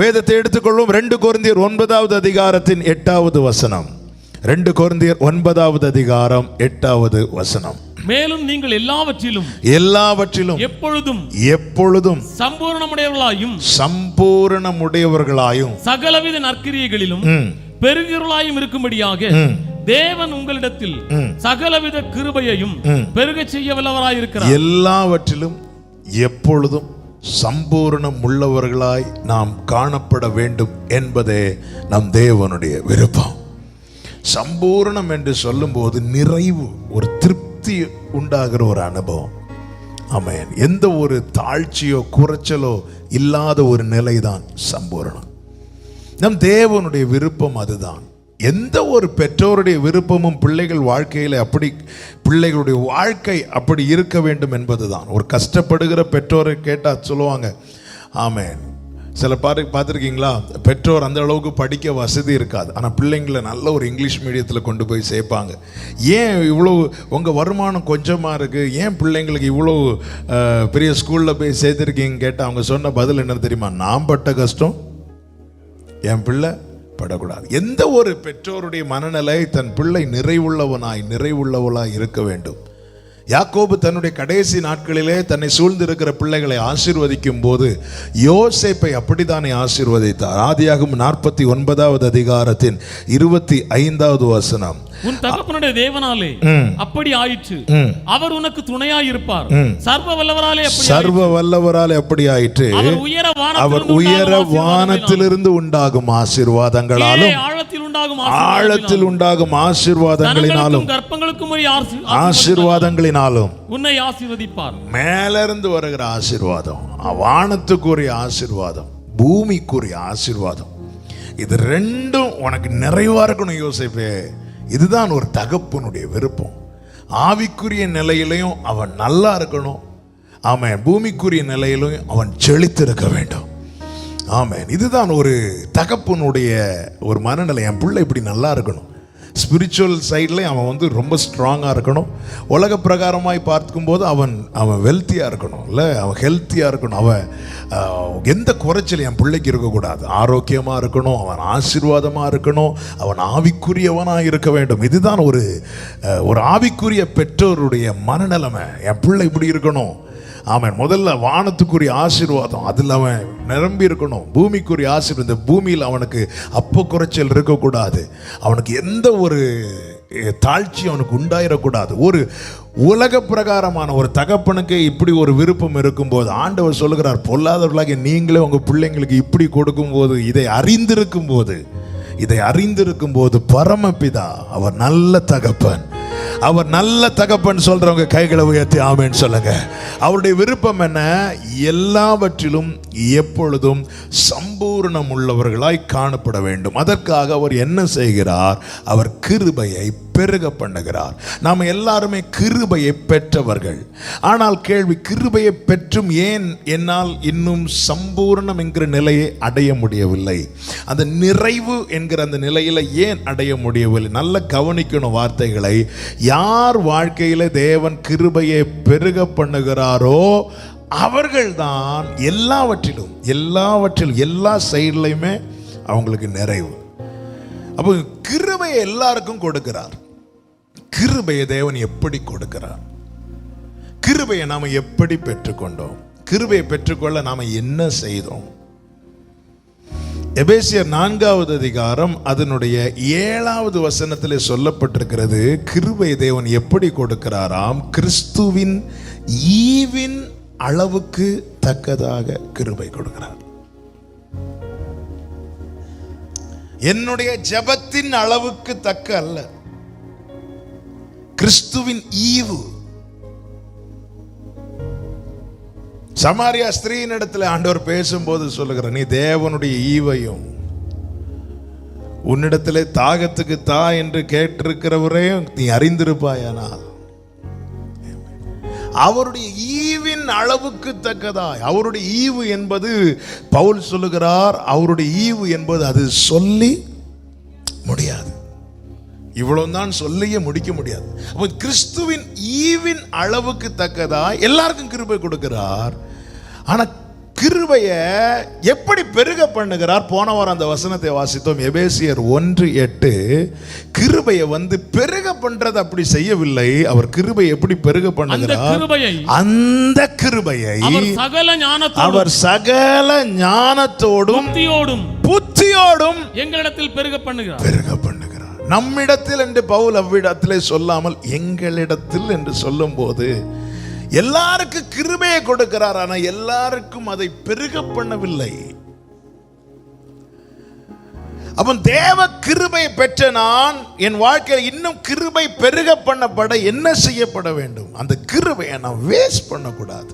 வேதத்தை எடுத்துக்கொள்வோம். 2 கொரிந்தியர் 9வது அதிகாரத்தின் 8வது வசனம். 2 கொரிந்தியர் 9வது அதிகாரம் 8வது வசனம். மேலும் நீங்கள் எல்லாவற்றிலும் எப்பொழுதும் சம்பூரணமுடையவர்களாயும் சகலவித நற்கிரியைகளிலும் பெருகிறவர்களாயும் இருக்கும்படியாக தேவன் உங்களிடத்தில் சகலவித கிருபையையும் பெருக செய்ய வல்லவராயிருக்கிறார். எல்லாவற்றிலும் எப்பொழுதும் சம்பூரணம் உள்ளவர்களாய் நாம் காணப்பட வேண்டும் என்பதே நம் தேவனுடைய விருப்பம். சம்பூரணம் என்று சொல்லும் போது நிறைவு, ஒரு திருப்தி உண்டாகிற ஒரு அனுபவம். ஆமென். எந்த ஒரு தாழ்ச்சியோ குறைச்சலோ இல்லாத ஒரு நிலைதான் சம்பூரணம். நம் தேவனுடைய விருப்பம் அதுதான். எந்த ஒரு பெற்றோருடைய விருப்பமும் பிள்ளைகள் வாழ்க்கையில் அப்படி, பிள்ளைகளுடைய வாழ்க்கை அப்படி இருக்க வேண்டும் என்பதுதான். ஒரு கஷ்டப்படுகிற பெற்றோரை கேட்டால் சொல்லுவாங்க, ஆமென். சில பார்த்துருக்கீங்களா, பெற்றோர் அந்த அளவுக்கு படிக்க வசதி இருக்காது, ஆனால் பிள்ளைங்களை நல்ல ஒரு இங்கிலீஷ் மீடியத்தில் கொண்டு போய் சேர்ப்பாங்க. ஏன் இவ்வளோ உங்கள் வருமானம் கொஞ்சமாக இருக்குது, ஏன் பிள்ளைங்களுக்கு இவ்வளோ பெரிய ஸ்கூலில் போய் சேர்த்துருக்கீங்க கேட்டால் அவங்க சொன்ன பதில் என்ன தெரியுமா? நான் பட்ட கஷ்டம் என் பிள்ளை படக்கூடாது. எந்த ஒரு பெற்றோருடைய மனநிலை தன் பிள்ளை நிறைவுள்ளவளாய் இருக்க வேண்டும். யாக்கோபு தன்னுடைய கடைசி நாட்களிலே தன்னை சூழ்ந்திருக்கிற பிள்ளைகளை ஆசீர்வதிக்கும் போது யோசேப்பை அப்படித்தானே ஆசீர்வதித்தார். ஆதியாகமம் 49வது அதிகாரத்தின் 25வது வசனம். உன் தகப்பனுடைய தேவனாலே அப்படி ஆயிற்று, அவர் உனக்கு துணையாய் இருப்பார். சர்வ வல்லவராலே அப்படி ஆயிற்று. அவர் உயர வானத்திலிருந்து உண்டாகும் ஆசீர்வாதங்களாலும் ஆழத்தில் உண்டாகும் ஆசீர்வாதங்களினாலும் உன்னை ஆசீர்வதிப்பார். மேலிருந்து வருகிற ஆசீர்வாதம், வானத்துக்குரிய ஆசீர்வாதம், பூமிக்குரிய ஆசீர்வாதம், இது ரெண்டும் உனக்கு நிறைவா இருக்கணும் யோசேப்பே. இதுதான் ஒரு தகப்பனுடைய விருப்பம். ஆவிக்குரிய நிலையிலையும் அவன் நல்லா இருக்கணும். ஆமென். பூமிக்குரிய நிலையிலும் அவன் செழித்திருக்க வேண்டும். ஆமென். இதுதான் ஒரு தகப்பனுடைய ஒரு மனநிலை. என் பிள்ளை இப்படி நல்லா இருக்கணும். ஸ்பிரிச்சுவல் சைடில் அவன் ரொம்ப ஸ்ட்ராங்காக இருக்கணும். உலக பிரகாரமாய் பார்க்கும்போது அவன் வெல்த்தியாக இருக்கணும், இல்லை அவன் ஹெல்த்தியாக இருக்கணும். அவன் எந்த குறைச்சல் என் பிள்ளைக்கு இருக்கக்கூடாது. ஆரோக்கியமாக இருக்கணும், அவன் ஆசீர்வாதமாக இருக்கணும், அவன் ஆவிக்குரியவனாக இருக்க வேண்டும். இதுதான் ஒரு ஆவிக்குரிய பெற்றோருடைய மனநிலைமை. என் பிள்ளை இப்படி இருக்கணும். ஆமென். முதல்ல வானத்துக்குரிய ஆசீர்வாதம், அதில் அவன் நிரம்பி இருக்கணும். பூமிக்குரிய ஆசீர்வாதம், இந்த பூமியில் அவனுக்கு அப்போ குறைச்சல் இருக்கக்கூடாது. அவனுக்கு எந்த ஒரு தாழ்ச்சி அவனுக்கு உண்டாயிடக்கூடாது. ஒரு உலக பிரகாரமான ஒரு தகப்பனுக்கு இப்படி ஒரு விருப்பம் இருக்கும்போது ஆண்டவர் சொல்லுகிறார், பொல்லாதவர்களாக நீங்களே உங்கள் பிள்ளைங்களுக்கு இப்படி கொடுக்கும்போது, இதை அறிந்திருக்கும் போது பரமபிதா அவர் நல்ல தகப்பன். அவர் நல்ல தகப்பன் சொல்றவங்க கைகளை உயர்த்தி ஆமென் சொல்லுங்க. அவருடைய விருப்பம் என்ன? எல்லாவற்றிலும் எப்பொழுதும் சம்பூர்ணம் உள்ளவர்களாய் காணப்பட வேண்டும். அதற்காக அவர் என்ன செய்கிறார்? அவர் கிருபையை பெருக பண்ணுகிறார். நாம் எல்லாருமே கிருபையை பெற்றவர்கள். ஆனால் கேள்வி, கிருபையை பெற்றும் ஏன் என்னால் இன்னும் சம்பூர்ணம் என்கிற நிலையை அடைய முடியவில்லை? அந்த நிறைவு என்கிற அந்த நிலையில ஏன் அடைய முடியவில்லை? நல்ல கவனிக்கணும் வார்த்தைகளை. யார் வாழ்க்கையில தேவன் கிருபையை பெருக பண்ணுகிறாரோ அவர்கள்தான் எல்லாவற்றிலும் எல்லா சைட்லையுமே அவங்களுக்கு நிறைவு. அப்போ கிருபையை எல்லாருக்கும் கொடுக்கிறார். கிருபையை தேவன் எப்படி கொடுக்கிறார்? கிருபையை நாம எப்படி பெற்றுக்கொண்டோம்? கிருபையை பெற்றுக்கொள்ள நாம என்ன செய்தோம்? எபேசியர் 4வது அதிகாரம் அதனுடைய 7வது வசனத்திலே சொல்லப்பட்டிருக்கிறது, கிருபை தேவன் எப்படி கொடுக்கிறாராம்? கிறிஸ்துவின் ஈவின் அளவுக்கு தக்கதாக கிருபை கொடுக்கிறார். என்னுடைய ஜெபத்தின் அளவுக்கு தக்க அல்ல, கிறிஸ்துவின் ஈவு. சமாரியா ஸ்திரீயின் இடத்துல ஆண்டவர் பேசும்போது சொல்லுகிறார், நீ தேவனுடைய ஈவையும் உன்னிடத்திலே தாகத்துக்கு தா என்று கேட்டிருக்கிறவரையும் நீ அறிந்திருப்பாயானால் அவருடைய ஈவின் அளவுக்கு தக்கதாய். அவருடைய ஈவு என்பது பவுல் சொல்லுகிறார், அவருடைய ஈவு என்பது அது சொல்லி முடியாது. இவ்வளவுதான் சொல்லியே முடிக்க முடியாது. அப்போ கிறிஸ்துவின் ஈவின் அளவுக்கு தக்கதாய் எல்லாருக்கும் கிருபை கொடுக்கிறார். ஆனா கிருபைய எப்படி பெருக பண்ணுகிறார்? போன வாரம் அந்த வசனத்தை வாசித்தோம், எபேசியர் 1:8. கிருபையை பெருக பண்றது அப்படி செய்யவில்லை. அவர் கிருபை எப்படி பெருக பண்ணுகிறார்? அந்த கிருபையை அவர் சகல ஞானத்தோடும் புத்தியோடும் எங்களிடத்தில் பெருக பண்ணுகிறார். நம்மிடத்தில் என்று பவுல் அவ்விடத்திலே சொல்லாமல் எங்களிடத்தில் என்று சொல்லும் போது எல்லாருக்கும் கிருபையை கொடுக்கிறார். ஆனா எல்லாருக்கும் அதை பெருக பண்ணவில்லை. அப்ப தேவ கிருபை பெற்ற நான் என் வாழ்க்கையில் இன்னும் கிருபை பெருக பண்ணப்பட என்ன செய்யப்பட வேண்டும்? அந்த கிருபையை நான் வேஸ்ட் பண்ணக்கூடாது.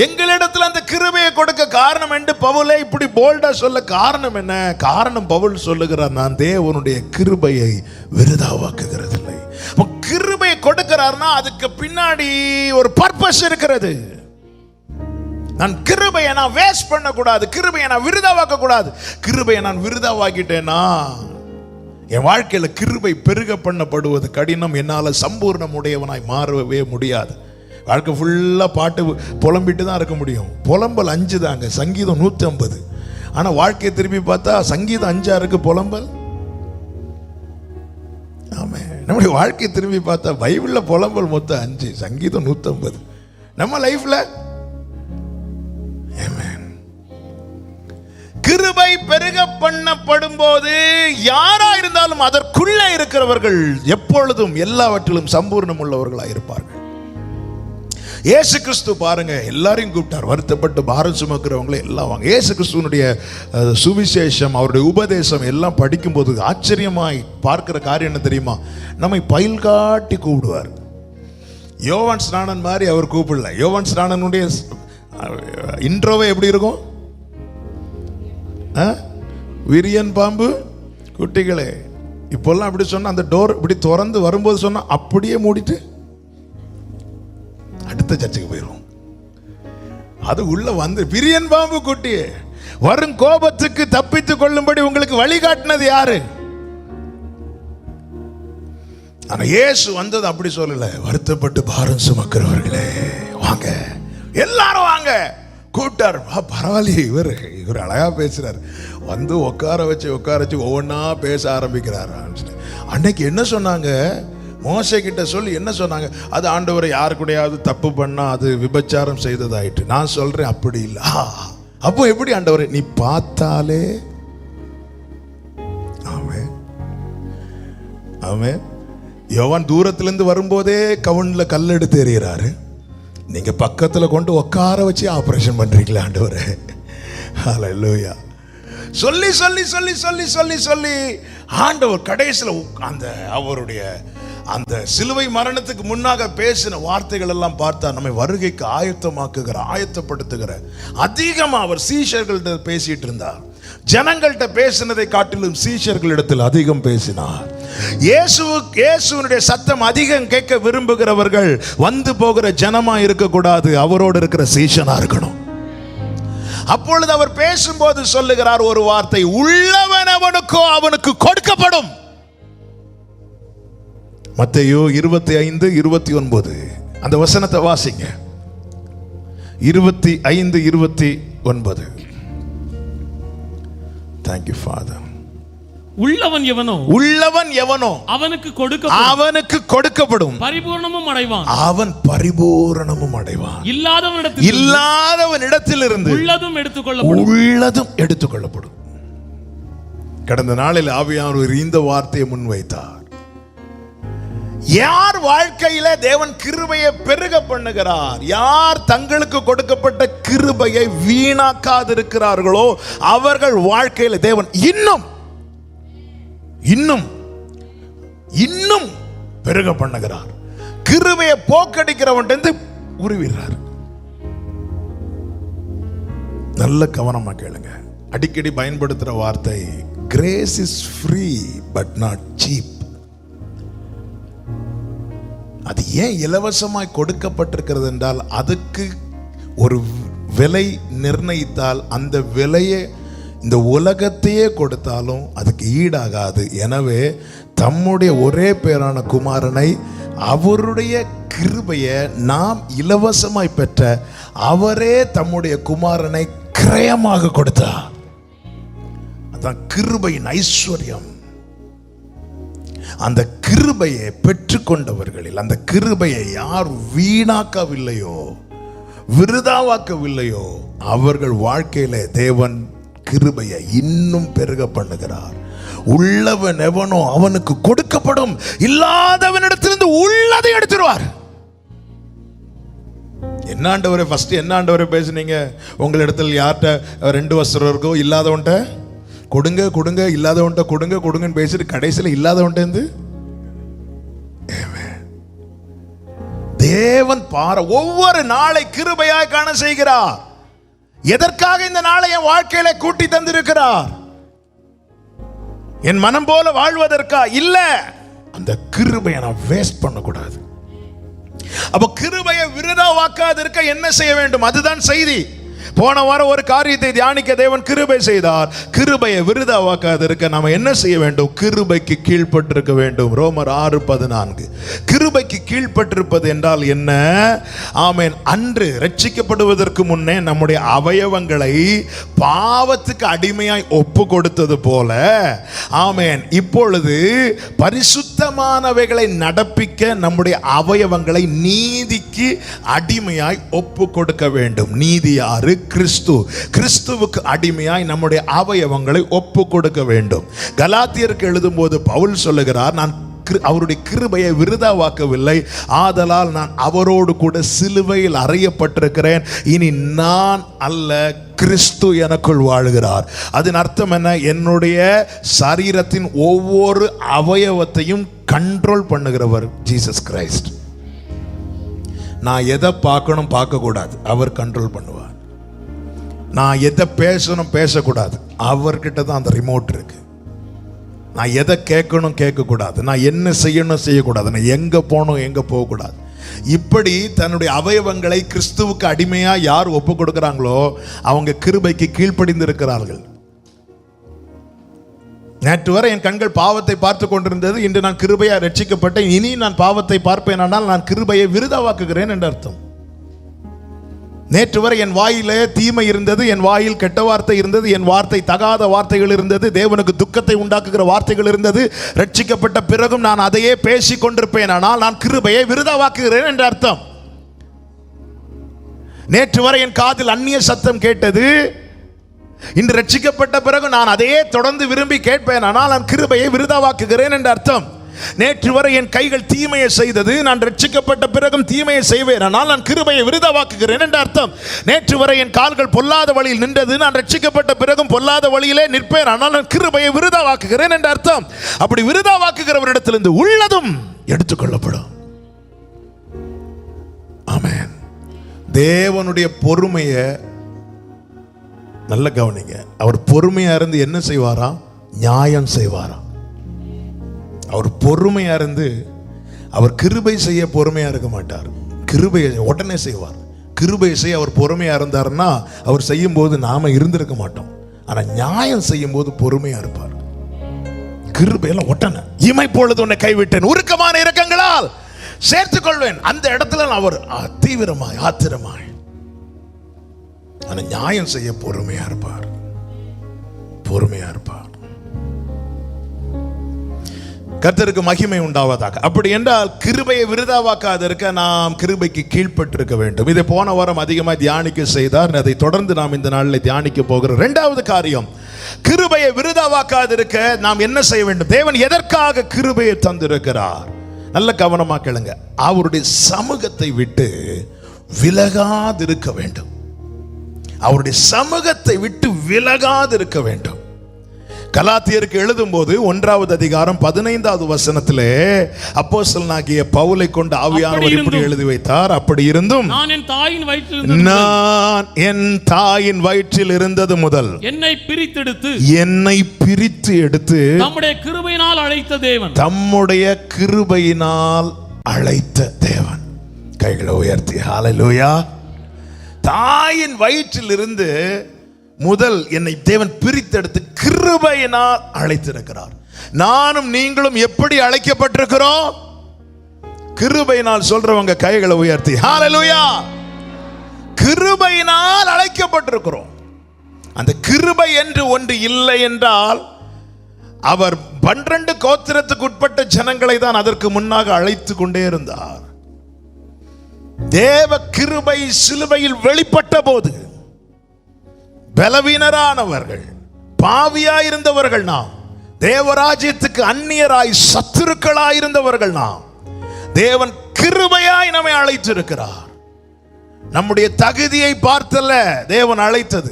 எங்களிடத்தில் அந்த கிருபையை கொடுக்க காரணம் என்று பவுலே இப்படி போல்டா சொல்ல காரணம் என்ன? காரணம் பவுல் சொல்லுகிறார், நான் தேவனுடைய கிருபையை விருதாவாக்குகிறதில்லை. கிருபையை கொடுக்கிறார்னா அதுக்கு பின்னாடி ஒரு பர்பஸ் இருக்கிறது. நான் கிருபையை நான் வேஸ்ட் பண்ணக்கூடாது, கிருபையை நான் விருதாவாக்க கூடாது. கிருபையை நான் விருதாவாக்கிட்டேன்னா என் வாழ்க்கையில கிருபை பெருக பண்ணப்படுவது கடினம். என்னால சம்பூர்ணம் உடையவனாய் மாறவே முடியாது. வாழ்க்கை ஃபுல்லா பாட்டு புலம்பிட்டு தான் இருக்க முடியும். புலம்பல் 5 தாங்க, சங்கீதம் 150. ஆனா வாழ்க்கையை திரும்பி பார்த்தா சங்கீதம் 5 இருக்கு, புலம்பல். ஆமே, நம்முடைய வாழ்க்கையை திரும்பி பார்த்தா பைபிள்ல புலம்பல் மொத்தம் 5, சங்கீதம் 150. நம்ம லைஃப்ல கிருபை பெருக பண்ணப்படும் போது யாரா இருந்தாலும் அதற்குள்ள இருக்கிறவர்கள் எப்பொழுதும் எல்லாவற்றிலும் சம்பூர்ணம் உள்ளவர்களாக இருப்பார்கள். இயேசு கிறிஸ்து பாருங்க, எல்லாரையும் கூப்பிட்டார். வருத்தப்பட்டு பாரம் சுமக்கிறவங்களை எல்லாம் வாங்க. இயேசு கிறிஸ்துவனுடைய சுவிசேஷம், அவருடைய உபதேசம் எல்லாம் படிக்கும்போது ஆச்சரியமாய் பார்க்கிற காரியம் என்ன தெரியுமா? நம்மை பயில் காட்டி கூப்பிடுவார். யோவான் ஸ்நானன் மாதிரி அவர் கூப்பிடல. யோவான் ஸ்நானனுடைய இன்ட்ரோவே எப்படி இருக்கும்? விரியன் பாம்பு குட்டிகளே. இப்போல்லாம் அப்படி சொன்னா அந்த டோர் இப்படி திறந்து வரும்போது சொன்னா அப்படியே மூடிட்டு அடுத்த சர்ச்சுக்கு போயிடும். அது உள்ள வந்து விரியன் பாம்பு குட்டி வரும் கோபத்துக்கு தப்பித்துக் கொள்ளும்படி உங்களுக்கு வழிகாட்டினது யாரு? ஆனா இயேசு வந்தது அப்படி சொல்லல. வருத்தப்பட்டு பாரம் சுமக்கிறவர்களே வாங்க, எல்லாரும் வாங்க கூப்பிட்டார். பரவாயில்லையே, இவர் அழகா பேசுறாரு. வந்து உட்கார வச்சு ஒவ்வொன்னா பேச ஆரம்பிக்கிறார். அன்னைக்கு என்ன சொன்னாங்க? மோசே கிட்ட சொல்லி என்ன சொன்னாங்க? அது ஆண்டவரை யாரு கூடயாவது தப்பு பண்ணா அது விபச்சாரம் செய்ததாயிட்டு. நான் சொல்றேன் அப்படி இல்லை. அப்போ எப்படி ஆண்டவரை நீ பார்த்தாலே? ஆமென் ஆமென். யோவான் தூரத்திலிருந்து வரும்போதே கவுன்ல கல் எடுத்து எறிகிறாரு. நீங்க பக்கத்துல கொண்டு உட்கார வச்சு ஆபரேஷன் பண்றீங்களா ஆண்டவரே? ஹல்லேலூயா. சொல்லி சொல்லி சொல்லி சொல்லி சொல்லி சொல்லி ஆண்டவர் கடைசியில் அந்த அவருடைய அந்த சிலுவை மரணத்துக்கு முன்னாக பேசின வார்த்தைகள் எல்லாம் பார்த்தா நம்மை வருகைக்கு ஆயத்தப்படுத்துகிற அதிகமா அவர் சீஷர்கள்ட்ட பேசிட்டு இருந்தார். ஜனங்கள்கிட்ட பேசினதை காட்டிலும் சீஷர்களிடத்தில் அதிகம் பேசினார். இயேசுவினுடைய சத்தம் அதிகம் கேட்க விரும்புகிறவர்கள் வந்து போகிற ஜனமா இருக்கக்கூடாது, அவரோடு இருக்கிற சீஷனா இருக்கணும். அப்பொழுது அவர் பேசும்போது சொல்லுகிறார் ஒரு வார்த்தை, உள்ளவன் அவனுக்கோ அவனுக்கு கொடுக்கப்படும். மத்தேயு 25:29 அந்த வசனத்தை வாசிங்க. 25:29. Thank you Father. உள்ளவன் எவனோ அவனுக்கு கொடுக்கப்படும், பரிபூரணமும் அடைவான். அவன் பரிபூரணமும் அடைவான். இல்லாதவனிடத்திலிருந்து உள்ளதும் எடுத்துக்கொள்ளப்படும். கடந்த நாளில் ஆவியானவர் இந்த வார்த்தையை முன்வைத்தார். யார் வாழ்க்கையில தேவன் கிருபையை பெருக பண்ணுகிறார், யார் தங்களுக்கு கொடுக்கப்பட்ட கிருபையை வீணாக்காதிருக்கிறார்களோ அவர்கள் வாழ்க்கையில தேவன் இன்னும் இன்னும் இன்னும் பெருக பண்ணுகிறார். கிருபையை போக்கடிக்கிறவன் உருவிறார். நல்ல கவனமா கேளுங்க. அடிக்கடி பயன்படுத்துற வார்த்தை grace is free but not cheap. அது ஏன் இலவசமாய் கொடுக்கப்பட்டிருக்கிறது என்றால் அதுக்கு ஒரு விலை நிர்ணயித்தால் அந்த விலையை இந்த உலகத்தையே கொடுத்தாலும் அதுக்கு ஈடாகாது. எனவே தம்முடைய ஒரே பேரான குமாரனை அவருடைய கிருபையை நாம் இலவசமாய் பெற்ற அவரே தம்முடைய குமாரனை கிரயமாக கொடுத்தார். அதான் கிருபையின் ஐஸ்வர்யம். அந்த கிருபையை பெற்றுக்கொண்டவர்களில் அந்த கிருபையை யார் வீணாக்கவில்லையோ, விருதாவாக்கவில்லையோ, அவர்கள் வாழ்க்கையில தேவன் கிருபையை இன்னும் பெருக பண்ணுகிறார். உள்ளவன் எவனோ அவனுக்கு கொடுக்கப்படும், இல்லாதவனிடத்திலிருந்து உள்ளதை எடுத்துருவார். என்ன ஆண்டவரே, ஃபர்ஸ்ட் என்ன ஆண்டவரே பேசுனீங்க? உங்களிடத்தில் யார்கிட்ட 2 வஸ்திரம் இருக்கோ இல்லாதவன்ட்ட கொடுங்க கொடுங்க, இல்லாதவன்ட்ட கொடுங்க கொடுங்கன்னு பேசிட்டு கடைசியில் இல்லாதவன்ட்டு தேவன் பார ஒவ்வொரு நாளை கிருபையாய் காண செய்கிறார். எதற்காக இந்த நாளை என் வாழ்க்கையில கூட்டி தந்திருக்கிறார்? என் மனம் போல வாழ்வதற்கா? இல்ல, அந்த கிருபையை நான் வேஸ்ட் பண்ணக்கூடாது. அப்ப கிருபையை விருதாவாக்காதிருக்க என்ன செய்ய வேண்டும்? அதுதான் செய்தி. போன வாரம் ஒரு காரியத்தை தியானிக்க தேவன் கிருபை செய்தார். கிருபையை விருதாவாக்காதிருக்க நாம என்ன செய்ய வேண்டும்? கிருபைக்கு கீழ்ப்பட்டிருக்க வேண்டும். ரோமர் 6:14. கிருபைக்கு கீழ்ப்பட்டிருப்பது என்றால் என்ன? ஆமென். அன்று ரட்சிக்கப்படுவதற்கு முன்னே நம்முடைய அவயவங்களை பாவத்துக்கு அடிமையாய் ஒப்பு கொடுத்தது போல, ஆமென், இப்பொழுது பரிசுத்தமானவைகளை நடப்பிக்க நம்முடைய அவயவங்களை நீதிக்கு அடிமையாய் ஒப்பு கொடுக்க வேண்டும். நீதி யாரு? கிறிஸ்து. கிறிஸ்துவுக்கு அடிமையாய் நம்முடைய அவயவங்களை ஒப்பு கொடுக்க வேண்டும். கலாத்தியருக்கு எழுதும் போது பவுல் சொல்லுகிறார், நான் அவருடைய கிருபையை விருதாவாக்கவில்லை, ஆதலால் நான் அவரோடு கூட சிலுவையில் அறையப்பட்டிருக்கிறேன். இனி நான் அல்ல, கிறிஸ்து எனக்குள் வாழுகிறார். அதன் அர்த்தம் என்ன? என்னுடைய சரீரத்தின் ஒவ்வொரு அவயவத்தையும் கண்ட்ரோல் பண்ணுகிறவர் ஜீசஸ் கிரைஸ்ட். நான் எதை பார்க்கணும் பார்க்கக்கூடாது, அவர் கண்ட்ரோல் பண்ணுவார். நான் எதை பேசணும் பேசக்கூடாது, அவர்கிட்ட தான் அந்த ரிமோட் இருக்கு. நான் எதை கேட்கணும் கேட்கக்கூடாது, நான் என்ன செய்யணும் செய்யக்கூடாது, நான் எங்கே போகணும் எங்கே போகக்கூடாது. இப்படி தன்னுடைய அவயவங்களை கிறிஸ்துவுக்கு அடிமையா யார் ஒப்பு கொடுக்கிறாங்களோ அவங்க கிருபைக்கு கீழ்ப்படிந்து இருக்கிறார்கள். நேற்று வரை என் கண்கள் பாவத்தை பார்த்து கொண்டிருந்தது, இன்று நான் கிருபையா ரட்சிக்கப்பட்டேன், இனி நான் பாவத்தை பார்ப்பேன், ஆனால் நான் கிருபையை விருதாவாக்குகிறேன் என்று அர்த்தம். நேற்று வரை என் வாயிலே தீமை இருந்தது, என் வாயில் கெட்ட வார்த்தை இருந்தது, என் வார்த்தை தகாத வார்த்தைகள் இருந்தது, தேவனுக்கு துக்கத்தை உண்டாக்குகிற வார்த்தைகள் இருந்தது. ரட்சிக்கப்பட்ட பிறகும் நான் அதையே பேசி கொண்டிருப்பேன், ஆனால் நான் கிருபையை விருதாவாக்குகிறேன் என்று அர்த்தம். நேற்று வரை என் காதில் அந்நிய சத்தம் கேட்டது, இன்று ரட்சிக்கப்பட்ட பிறகு நான் அதையே தொடர்ந்து விரும்பி கேட்பேன், ஆனால் நான் கிருபையை விருதாவாக்குகிறேன் என்று அர்த்தம். நேற்று வரை என் கைகள் தீமையை செய்தது, நான் ரட்சிக்கப்பட்ட பிறகும் தீமையை செய்வேன், ஆனால் நான் கிருபையை விருதாவாக்குகிறேன் என்று அர்த்தம். நேற்று வரை என் கால்கள் பொல்லாத வழியில் நின்றது, நான் ரட்சிக்கப்பட்ட பிறகும் பொல்லாத வழியிலே நிற்பேன், ஆனால் நான் கிருபையை விருதாவாக்குகிறேன் என்று அர்த்தம். அப்படி விருதாவாக்குகிறவரிடத்திலிருந்து உள்ளதும் எடுத்துக்கொள்ளப்படும். ஆமென். தேவனுடைய பொறுமையை நல்ல கவனிங்க. அவர் பொறுமையா இருந்து என்ன செய்வாராம்? நியாயம் செய்வாராம். அவர் பொறுமையா இருந்து, அவர் கிருபை செய்ய பொறுமையா இருக்க மாட்டார், கிருபையை உடனே செய்வார். கிருபை செய்ய அவர் பொறுமையா இருந்தார்னா அவர் செய்யும் போது நாம இருந்திருக்க மாட்டோம். ஆனா நியாயம் செய்யும் போது பொறுமையா இருப்பார். கிருபையெல்லாம் உடனே, இமை பொழுது உன்னை கைவிட்டேன், உருக்கமான இரக்கங்களால் சேர்த்துக் கொள்வேன், அந்த இடத்துல அவர் தீவிரமாய் ஆத்திரமாய். ஆனா நியாயம் செய்ய பொறுமையா இருப்பார், பொறுமையா இருப்பார். கர்த்தருக்கு மகிமை உண்டாவதாக. அப்படி என்றால் கிருபையை விருதாவாக்காதிருக்க நாம் கிருபைக்கு கீழ்ப்பட்டிருக்க வேண்டும். இதை போன வாரம் அதிகமாக தியானிக்க செய்தார், அதை தொடர்ந்து நாம் இந்த நாளில் தியானிக்க போகிறோம். இரண்டாவது காரியம், கிருபையை விருதாவாக்காதிருக்க நாம் என்ன செய்ய வேண்டும்? தேவன் எதற்காக கிருபையை தந்திருக்கிறார்? நல்ல கவனமா கேளுங்க. அவருடைய சமூகத்தை விட்டு விலகாதிருக்க வேண்டும். அவருடைய சமூகத்தை விட்டு விலகாதிருக்க வேண்டும். கலாத்தியருக்கு எழுதும் போது 1வது அதிகாரம் 15வது வசனத்திலே அப்போஸ்தலனாகிய பவுலை கொண்டு ஆவியானவர் இப்படி எழுதி வைத்தார், அப்படி இருந்தும் நான் என் தாயின் வயிற்றில் இருந்தது முதல் என்னை பிரித்து எடுத்து தம்முடைய கிருபையினால் அழைத்த தேவன். கைகளை உயர்த்தி ஹல்லேலூயா. தாயின் வயிற்றில் இருந்து முதல் என்னை தேவன் பிரித்தெடுத்து கிருபையினால் அழைத்திருக்கிறார். நானும் நீங்களும் எப்படி அழைக்கப்பட்டிருக்கிறோம்? கிருபையினால் சொல்றவங்க கைகளை உயர்த்தி ஹல்லேலூயா. கிருபையினால் அழைக்கப்பட்டிருக்கிறோம். அந்த கிருபை என்று ஒன்று இல்லை என்றால் அவர் 12 கோத்திரத்துக்கு உட்பட்ட ஜனங்களை தான் அதற்கு முன்னாக அழைத்து கொண்டே இருந்தார். தேவ கிருபை சிலுவையில் வெளிப்பட்ட போது பலவீனரானவர்கள், பாவியாயிருந்தவர்கள் நாம், தேவராஜ்யத்துக்கு அந்நியராய் சத்துருக்களாயிருந்தவர்கள் நாம், தேவன் கிருபையாய் நம்மை அழைத்திருக்கிறார். நம்முடைய தகுதியை பார்த்தல்ல தேவன் அழைத்தது.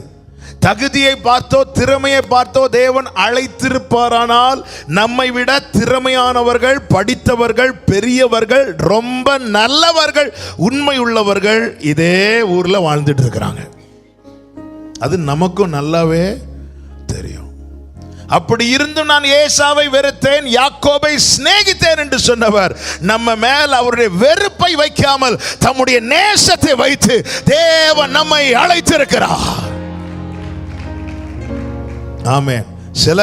தகுதியை பார்த்தோ திறமையை பார்த்தோ தேவன் அழைத்திருப்பாரானால் நம்மை விட திறமையானவர்கள், படித்தவர்கள், பெரியவர்கள், ரொம்ப நல்லவர்கள், உண்மை உள்ளவர்கள் இதே ஊர்ல வாழ்ந்துட்டு இருக்கிறாங்க. அது நமக்கும் நல்லாவே தெரியும். அப்படி இருந்தும் நான் ஏசாவை வெறுத்தேன், யாக்கோபை சிநேகித்தேன் என்று சொன்னவர் நம்ம மேல் அவருடைய வெறுப்பை வைக்காமல் தம்முடைய நேசத்தை வைத்து தேவன் நம்மை அழைத்திருக்கிறார். ஆமென். சில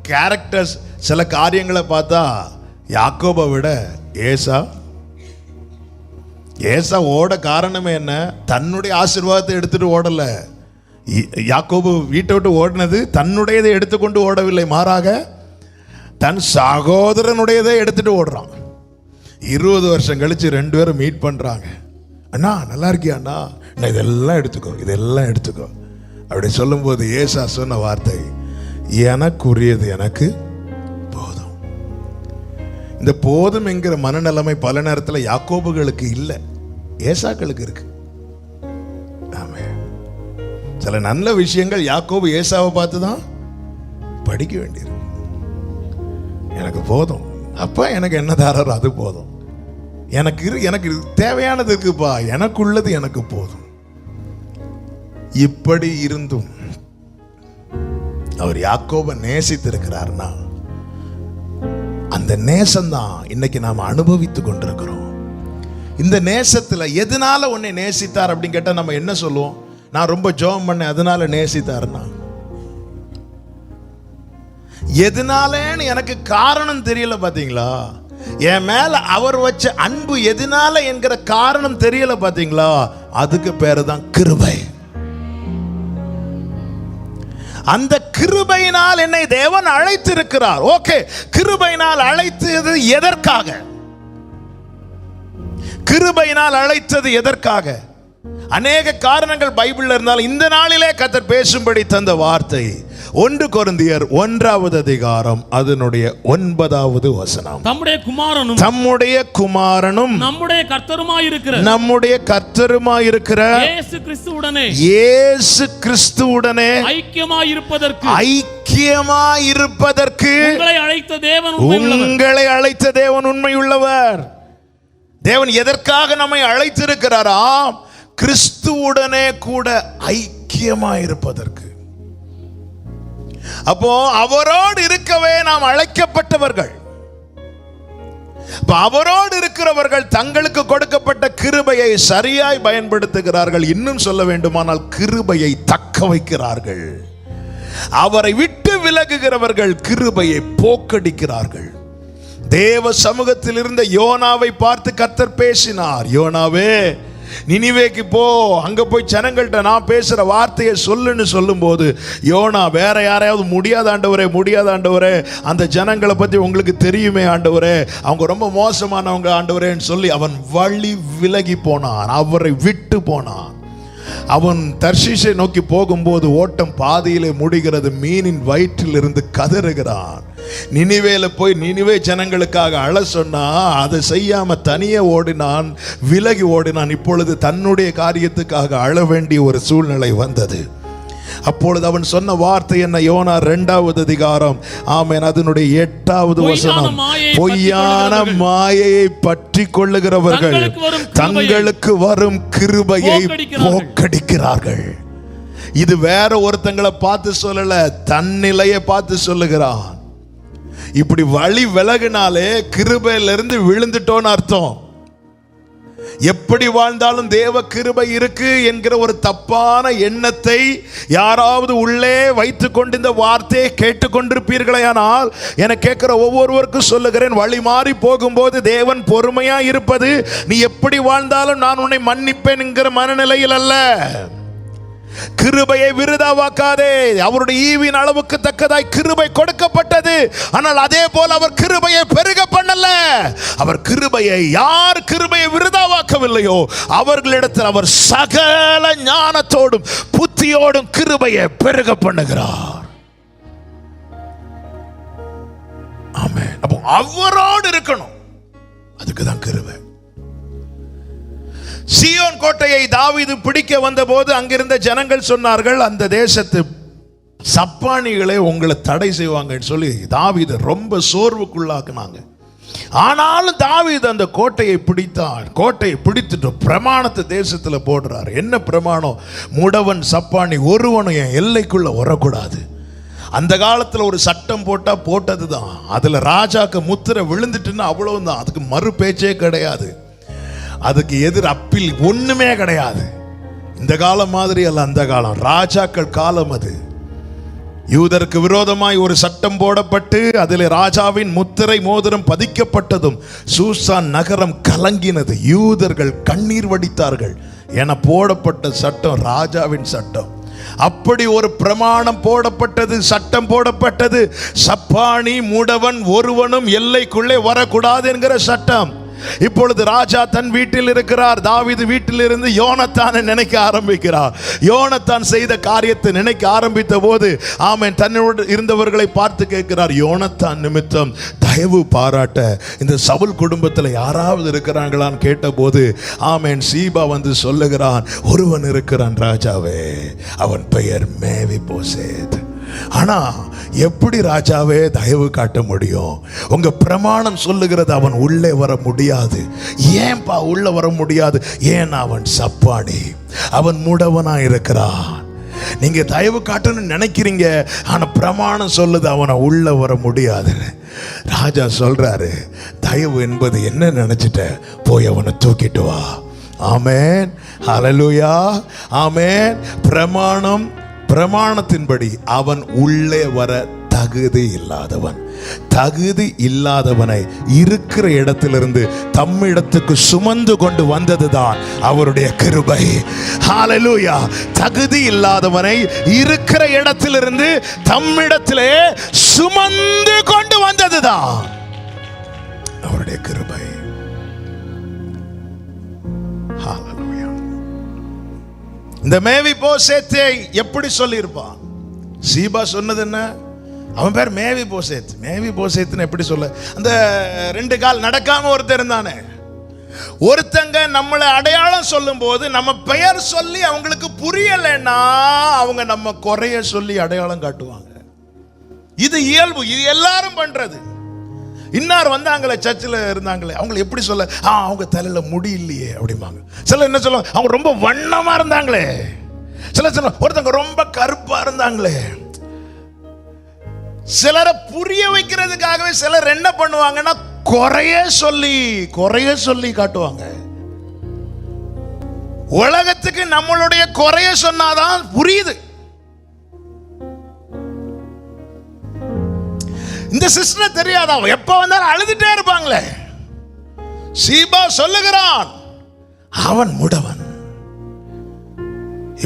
கேரக்டர்ஸ், சில காரியங்களை பார்த்தா யாக்கோபை விட ஏசா ஓட காரணமே என்ன? தன்னுடைய ஆசீர்வாதத்தை எடுத்துட்டு ஓடல. யாக்கோபு வீட்டை விட்டு ஓடினது தன்னுடையதை எடுத்துக்கொண்டு ஓடவில்லை, மாறாக தன் சகோதரனுடையதை எடுத்துட்டு ஓடுறான். 20 வருஷம் கழிச்சு 2 பேரும் மீட் பண்றாங்க. அண்ணா நல்லா இருக்கியா அண்ணா? இதெல்லாம் எடுத்துக்கோ, இதெல்லாம் எடுத்துக்கோ அப்படி சொல்லும்போது ஏசா சொன்ன வார்த்தை, எனக்குரியது எனக்கு போதும். இந்த போதும் என்கிற மனநிலைமை பல நேரத்தில் யாக்கோபுகளுக்கு இல்லை, ஏசாக்களுக்கு இருக்கு. ஆமென். சில நல்ல விஷயங்கள் யாக்கோபு ஏசாவை பார்த்து தான் படிக்க வேண்டியிருக்கு. எனக்கு போதும் அப்பா, எனக்கு என்ன தாராரோ அது போதும், எனக்கு தேவையானது இருக்குப்பா, எனக்குள்ளது எனக்கு போதும். இப்படி இருந்தும் அவர் யாக்கோபை நேசித்திருக்கிறார்னா அந்த நேசம்தான் இன்னைக்கு நாம் அனுபவித்துக் கொண்டிருக்கிறோம். இந்த நேசத்துல எதனால உன்னை நேசித்தார் அப்படின்னு கேட்டா நம்ம என்ன சொல்லுவோம்? நான் ரொம்ப ஜெபம் பண்ணேன் அதனால நேசித்தார்னா, எதனாலன்னு எனக்கு காரணம் தெரியல. பாத்தீங்களா, என் மேல அவர் வச்ச அன்பு எதனால என்கிற காரணம் தெரியல. பாத்தீங்களா, அதுக்கு பேரு தான் கிருபை. அந்த கிருபையினால் என்னை தேவன் அழைத்திருக்கிறார். ஓகே, கிருபையினால் அழைத்தது எதற்காக? கிருபையினால் அழைத்தது எதற்காக? அநேக காரணங்கள் பைபிள்ல இருந்தால் இந்த நாளிலே கர்த்தர் பேசும்படி தந்த வார்த்தை 1 கொரிந்தியர் 1வது அதிகாரம் அதனுடைய 9வது வசனம். தம்முடைய குமாரனும் நம்முடைய கர்த்தருமாயிருக்கிற இயேசு கிறிஸ்துவுடனே ஐக்கியமாயிருப்பதற்கு உங்களை அழைத்த தேவன் உண்மையுள்ளவர். தேவன் எதற்காக நம்மை அழைத்திருக்கிறாராம்? கிறிஸ்துவுடனே கூட ஐக்கியமாயிருப்பதற்கு. அப்போ அவரோடு இருக்கவே நாம் அழைக்கப்பட்டவர்கள். அவரோடு இருக்கிறவர்கள் தங்களுக்கு கொடுக்கப்பட்ட கிருபையை சரியாய் பயன்படுத்துகிறார்கள். இன்னும் சொல்ல வேண்டுமானால் கிருபையை தக்க வைக்கிறார்கள். அவரை விட்டு விலகுகிறவர்கள் கிருபையை போக்கடிக்கிறார்கள். தேவ சமூகத்தில் இருந்த யோனாவை பார்த்து கர்த்தர் பேசினார். யோனாவே, நினிவேக்கு போ, அங்க போய் ஜனங்கள்ட்ட நான் பேசுற வார்த்தையை சொல்லுன்னு சொல்லும் போது யோனா வேற யாரையாவது முடியாத ஆண்டவரே, அந்த ஜனங்களை பத்தி உங்களுக்கு தெரியுமே ஆண்டவரே, அவங்க ரொம்ப மோசமானவங்க ஆண்டவரேன்னு சொல்லி அவன் வழி விலகி போனான், அவரை விட்டு போனான். அவன் தர்ஷீஷை நோக்கி போகும்போது ஓட்டம் பாதியிலே முடிகிறது, மீனின் வயிற்றில் இருந்து கதறுகிறான். நினிவேல போய் நினிவே ஜனங்களுக்காக அழ சொன்னா அதை செய்யாம தனியே ஓடினான், விலகி ஓடினான். இப்பொழுது தன்னுடைய காரியத்துக்காக அழ வேண்டிய ஒரு சூழ்நிலை வந்தது. அப்பொழுது அவன் சொன்ன வார்த்தை என்ன? யோனா 2வது அதிகாரம் ஆமென் அதனுடைய 8வது வசனம். பொய்யான மாயையை பற்றி கொள்ளுகிறவர்கள் தங்களுக்கு வரும் கிருபையை போக்கடிக்கிறார்கள். இது வேற ஒருத்தங்களை பார்த்து சொல்லல, தன்னிலையை பார்த்து சொல்லுகிறான். இப்படி வழி விலகினாலே கிருபையிலிருந்து விழுந்துட்டோன்னு அர்த்தம். எப்படி வாழ்ந்தாலும் தேவ கிருபை இருக்கு என்கிற ஒரு தப்பான எண்ணத்தை யாராவது உள்ளே வைத்துக் கொண்டு இந்த வார்த்தையை கேட்டுக்கொண்டிருப்பீர்களே, ஆனால் என கேட்கிற ஒவ்வொருவருக்கும் சொல்லுகிறேன், வழி மாறி போகும்போது தேவன் பொறுமையா இருப்பது நீ எப்படி வாழ்ந்தாலும் நான் உன்னை மன்னிப்பேன் என்கிற மனநிலையில் அல்ல. கிருபையை விருதாவாக்காதே. அவருடைய ஈவின் அளவுக்கு தக்கதாய் கிருபை கொடுக்கப்பட்டது. ஆனால் அதே போல அவர் கிருபையை பெருக பண்ணல. அவர் கிருபையை, யார் கிருபையை விருதாவாக்கவில்லையோ அவர்களிடத்தில் அவர் சகல ஞானத்தோடும் புத்தியோடும் கிருபையை பெருக பண்ணுகிறார். ஆமென். அப்போ அவரோடு இருக்கணும். அதுக்கு தான் கிருபை. சீயோன் கோட்டையை தாவீது பிடிக்க வந்தபோது அங்கிருந்த ஜனங்கள் சொன்னார்கள், அந்த தேசத்து சப்பானிகளே உங்களை தடை செய்வாங்கன்னு சொல்லி தாவீது ரொம்ப சோர்வுக்குள்ளாக்குனாங்க. ஆனாலும் தாவீது அந்த கோட்டையை பிடித்தான். கோட்டையை பிடித்துட்டு பிரமாணத்தை தேசத்தில் போடுறார். என்ன பிரமாணம்? முடவன் சப்பானி ஒருவனும் என் எல்லைக்குள்ள வரக்கூடாது. அந்த காலத்தில் ஒரு சட்டம் போட்டா போட்டது தான். அதுல ராஜாக்கு முத்திரை விழுந்துட்டுன்னா அவ்வளவுதான். அதுக்கு மறு பேச்சே கிடையாது. அதுக்கு எதிர் அப்பீல் ஒண்ணுமே கிடையாது. இந்த காலம் மாதிரி அல்ல, அந்த காலம் ராஜாக்கள் காலம். அது யூதருக்கு விரோதமாய் ஒரு சட்டம் போடப்பட்டு அதில் ராஜாவின் முத்திரை மோதிரம் பதிக்கப்பட்டதும் சூசான் நகரம் கலங்கினது. யூதர்கள் கண்ணீர் வடித்தார்கள். என போடப்பட்ட சட்டம் ராஜாவின் சட்டம். அப்படி ஒரு பிரமாணம் போடப்பட்டது, சட்டம் போடப்பட்டது. சப்பானி முடவன் ஒருவனும் எல்லைக்குள்ளே வரக்கூடாது என்கிற சட்டம். இப்பொழுது ராஜா தன் வீட்டில் இருக்கிறார். தாவீது வீட்டில் இருந்து யோனத்தானை நினைக்க ஆரம்பிக்கிறார். யோனத்தான் செய்த காரியத்தை நினைக்க ஆரம்பித்த போது ஆமென், தன்னோடு இருந்தவர்களை பார்த்து கேட்கிறார், யோனத்தான் நிமித்தம் தயவு பாராட்ட இந்த சவுல் குடும்பத்தில் யாராவது இருக்கிறாங்களான்னு கேட்டபோது ஆமென், சீபா வந்து சொல்லுகிறான், ஒருவன் இருக்கிறான் ராஜாவே, அவன் பெயர் மேவிபோசேத். ஆனா எப்படி ராஜாவே தயவு காட்ட முடியும்? உங்க பிரமாணம் சொல்லுகிறது அவன் உள்ளே வர முடியாது. ஏன்பா உள்ள வர முடியாது? ஏன் அவன் சப்பானி, அவன் முடவனா இருக்கிறான். நீங்க தயவு காட்டணும்னு நினைக்கிறீங்க, ஆனா பிரமாணம் சொல்லுது அவனை உள்ள வர முடியாது. ராஜா சொல்றாரு, தயவு என்பது என்ன நினைச்சிட்ட? போய் அவனை தூக்கிட்டு வா. ஆமென், ஹல்லேலூயா, ஆமென். பிரமாணத்தின்படி அவன் உள்ளே வர தகுதி இல்லாதவன். தகுதி இல்லாதவனை இருக்கிற இடத்திலிருந்து தம்மிடத்துக்கு சுமந்து கொண்டு வந்ததுதான் அவருடைய கிருபை. ஹல்லேலூயா. தகுதி இல்லாதவனை இருக்கிற இடத்திலிருந்து தம்மிடத்திலே சுமந்து கொண்டு வந்ததுதான் அவருடைய கிருபை. ஹல்லேலூயா. இந்த மேவிபோசேத்தை எப்படி சொல்லியிருப்பான்? சீபா சொன்னது என்ன? அவன் பேர் மேவிபோசேத். மேவிபோசேத்னு எப்படி சொல்ல? அந்த 2 கால் நடக்காம ஒருத்தர் இருந்தானே. ஒருத்தங்க நம்மளை அடையாளம் சொல்லும் போது நம்ம பெயர் சொல்லி அவங்களுக்கு புரியலைன்னா அவங்க நம்ம குறைய சொல்லி அடையாளம் காட்டுவாங்க. இது இயல்பு, இது எல்லாரும் பண்றது. இன்னார் வந்தாங்களே, சர்ச்சில் இருந்தாங்களே, அவங்க எப்படி சொல்ல? அவங்க தலையில முடி இல்லையே அப்படிம்பாங்க. சில என்ன சொல்ல? அவங்க ரொம்ப வண்ணமா இருந்தாங்களே. சில சொல்ல ஒருத்தங்க ரொம்ப கருப்பா இருந்தாங்களே. சிலரை புரிய வைக்கிறதுக்காகவே சிலர் என்ன பண்ணுவாங்கன்னா குறைய சொல்லி காட்டுவாங்க. உலகத்துக்கு நம்மளுடைய குறைய சொன்னாதான் புரியுது. இந்த சிஸ்டர் தெரியாதா? எப்ப வந்தாலும் அழுதுட்டே இருப்பாங்களே. சீபா சொல்லுகிறான், அவன் முடவன்.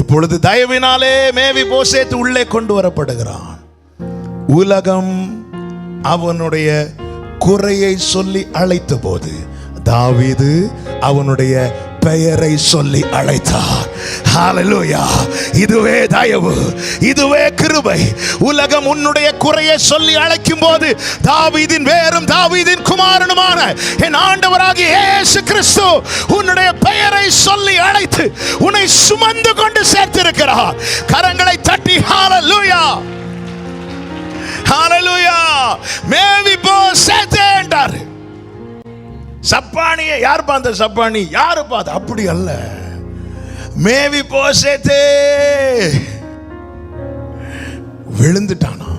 இப்பொழுது தயவினாலே மேவிபோசேத் உள்ளே கொண்டு வரப்படுகிறான். உலகம் அவனுடைய குறையை சொல்லி அழைத்த போது தாவீது அவனுடைய பெயரை சொல்லி அழைத்தார். ஹல்லேலூயா. இதுவே தயவு, இதுவே கிருபை. உலகம் உன்னுடைய குறையை சொல்லி அழைக்கும் போது தாவீதின் வேரும் தாவீதின் குமாரனுமான என் ஆண்டவராகிய இயேசு கிறிஸ்து உன்னுடைய பெயரை சொல்லி அழைத்து உன்னை சுமந்து கொண்டு சேர்த்திருக்கிறார். கரங்களை தட்டி ஹல்லேலூயா, ஹல்லேலூயா. மேவிபோசேத் என்றார். சப்பானியை யார் பார்த்த? சப்பானி யாரு பார்த்த? அப்படி அல்ல. மேவிபோசேத்தே விழுந்துட்டானா.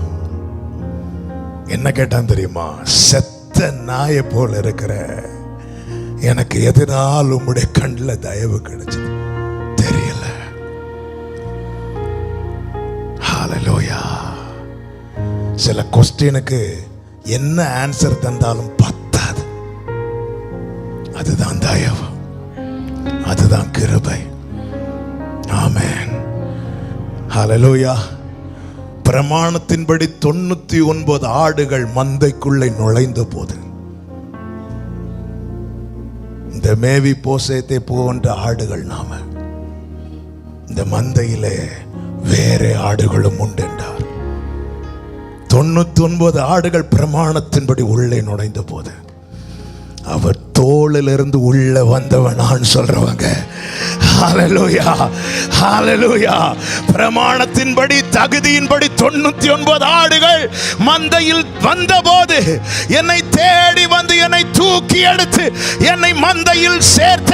என்ன கேட்டான் தெரியுமா? செத்த நாயை போல இருக்கிற எனக்கு எதனால் உம்முடைய கண்ணில் தயவு கிடைச்சது தெரியல. ஹல்லேலூயா. சில கொஸ்டினுக்கு என்ன ஆன்சர் தந்தாலும் பத்தாது. அதுதான் தயவு, அதுதான் கிருபை. ஆமென். ஹல்லேலூயா. பிரமாணத்தின்படி 99 ஆடுகள் மந்தைக்குள்ளே நுழைந்த போது இந்த மேவி போசேத்தை போன்ற ஆடுகள் நாம, இந்த மந்தையிலே வேற ஆடுகளும் உண்டு என்றார். 99 ஆடுகள் பிரமாணத்தின்படி உள்ளே நுழைந்த போது அவர் தோளிலிருந்து உள்ள வந்தவன் நான் சொல்றவங்க. ஹல்லேலூயா, ஹல்லேலூயா. பிரமாணத்தின்படி தகுதியின்படி 99 ஆடுகள் மந்தையில் வந்தபோது என்னை தேடி வந்து என்னை தூக்கி எடுத்து என்னை மந்தையில் சேர்த்த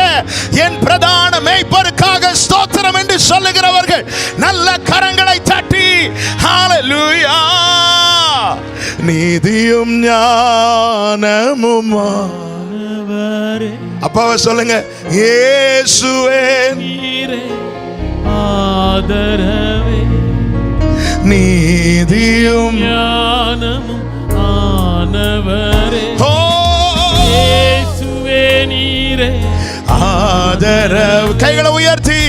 என் பிரதான மேய்ப்பருக்காக ஸ்தோத்திரம் என்று சொல்லுகிறவர்கள் நல்ல கரங்களை தட்டி ஹல்லேலூயா. நீதியும் ஞானமும் அப்பாவை சொல்லுங்க. இயேசுவே நீரே ஆதரவே, நீதியும் ஞானமும் ஆனவரே. ஓ இயேசுவே நீரே ஆதரவு. கைகளை உயர்த்தி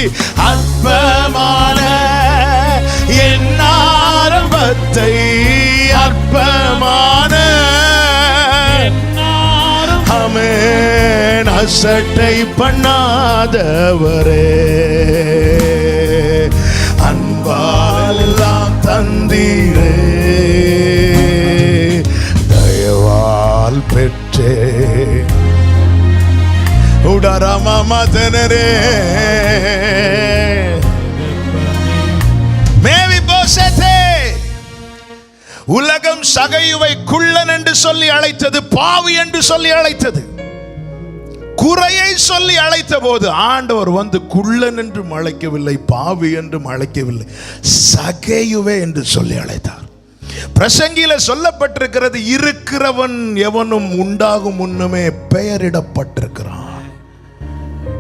அற்பமான என் ஆரம்பத்தை அற்பமான ஆமென் அசட்டை பண்ணாதவரே, அன்பால் எல்லாம் தந்தீரே, தயவால் பெற்றே உடரமதனரே. மேவி போசேத்தே. உலகம் சகையுவை குள்ளன் என்று சொல்லி அழைத்தது, பாவி என்று சொல்லி அழைத்தது, குறையை சொல்லி அழைத்த போது ஆண்டவர் வந்து குள்ளன் என்று அழைக்கவில்லை, பாவி என்று அழைக்கவில்லை, சகையுவே என்று சொல்லி அழைத்தார். பிரசங்கியில சொல்லப்பட்டிருக்கிறது, இருக்கிறவன் எவனும் உண்டாகும் முன்னமே பெயரிடப்பட்டிருக்கிறான்.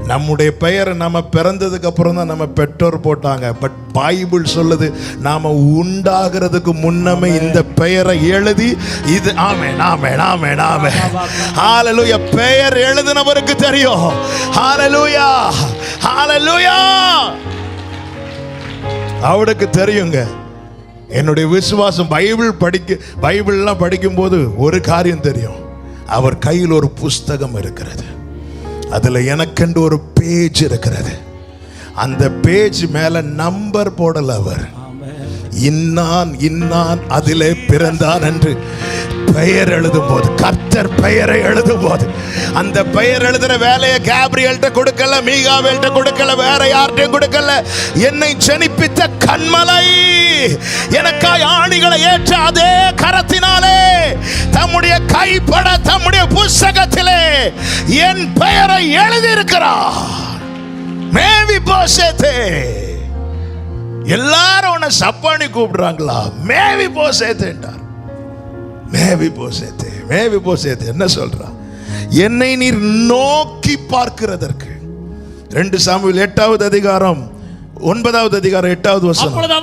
நம்முடைய பெயர் நம்ம பிறந்ததுக்கு அப்புறம் தான் நம்ம பெற்றோர் போட்டாங்க. பட் பைபிள் சொல்லுது நாம உண்டாகிறதுக்கு முன்னமே இந்த பெயரை எழுதி இது. ஆமென், ஆமென், ஆமென், ஆமென். ஹல்லேலூயா. பெயர் எழுதினவருக்கு தெரியும். ஹல்லேலூயா, ஹல்லேலூயா. அவருக்கு தெரியுங்க. என்னுடைய விசுவாசம் பைபிள்லாம் படிக்கும்போது ஒரு காரியம் தெரியும். அவர் கையில் ஒரு புஸ்தகம் இருக்கிறது, அதுல எனக்கென்று ஒரு பேஜ் இருக்கிறது. அந்த பேஜ் மேல நம்பர் போடல. அவர் இன்னான் இன்னான் அதிலே பிறந்தான் என்று பெயர் எழுதும் போது, கர்த்தர் பெயரை எழுதும் போது, அந்த பெயர் எழுதுற வேலையை கேப்ரியல்ட்ட கொடுக்கல, மீகாவேல்ட்ட கொடுக்கல, வேற யார்ட்டையும் கொடுக்கல. என்னை ஜெனிப்பித்த கண்மலை எனக்காய் ஆணிகளை ஏற்ற அதே கரத்தினாலே தம்முடைய கைப்பட தம்முடைய புஸ்தகத்திலே என் பெயரை எழுதியிருக்கிறார். மேவி போசேத்தே. எல்லாரும் உன்னை சப்பானி கூப்பிடுறாங்களா? மேவி போசேத்தே என்றார். மேவி போசேத்தே, மேவி போசேத்தே என்ன சொல்றா? என்னை நீர் நோக்கி பார்க்கிறதற்கு. 2 சாமுவேல் 8வது அதிகாரம் 9வது அதிகாரம் 8வது வசனம். அப்பொழுது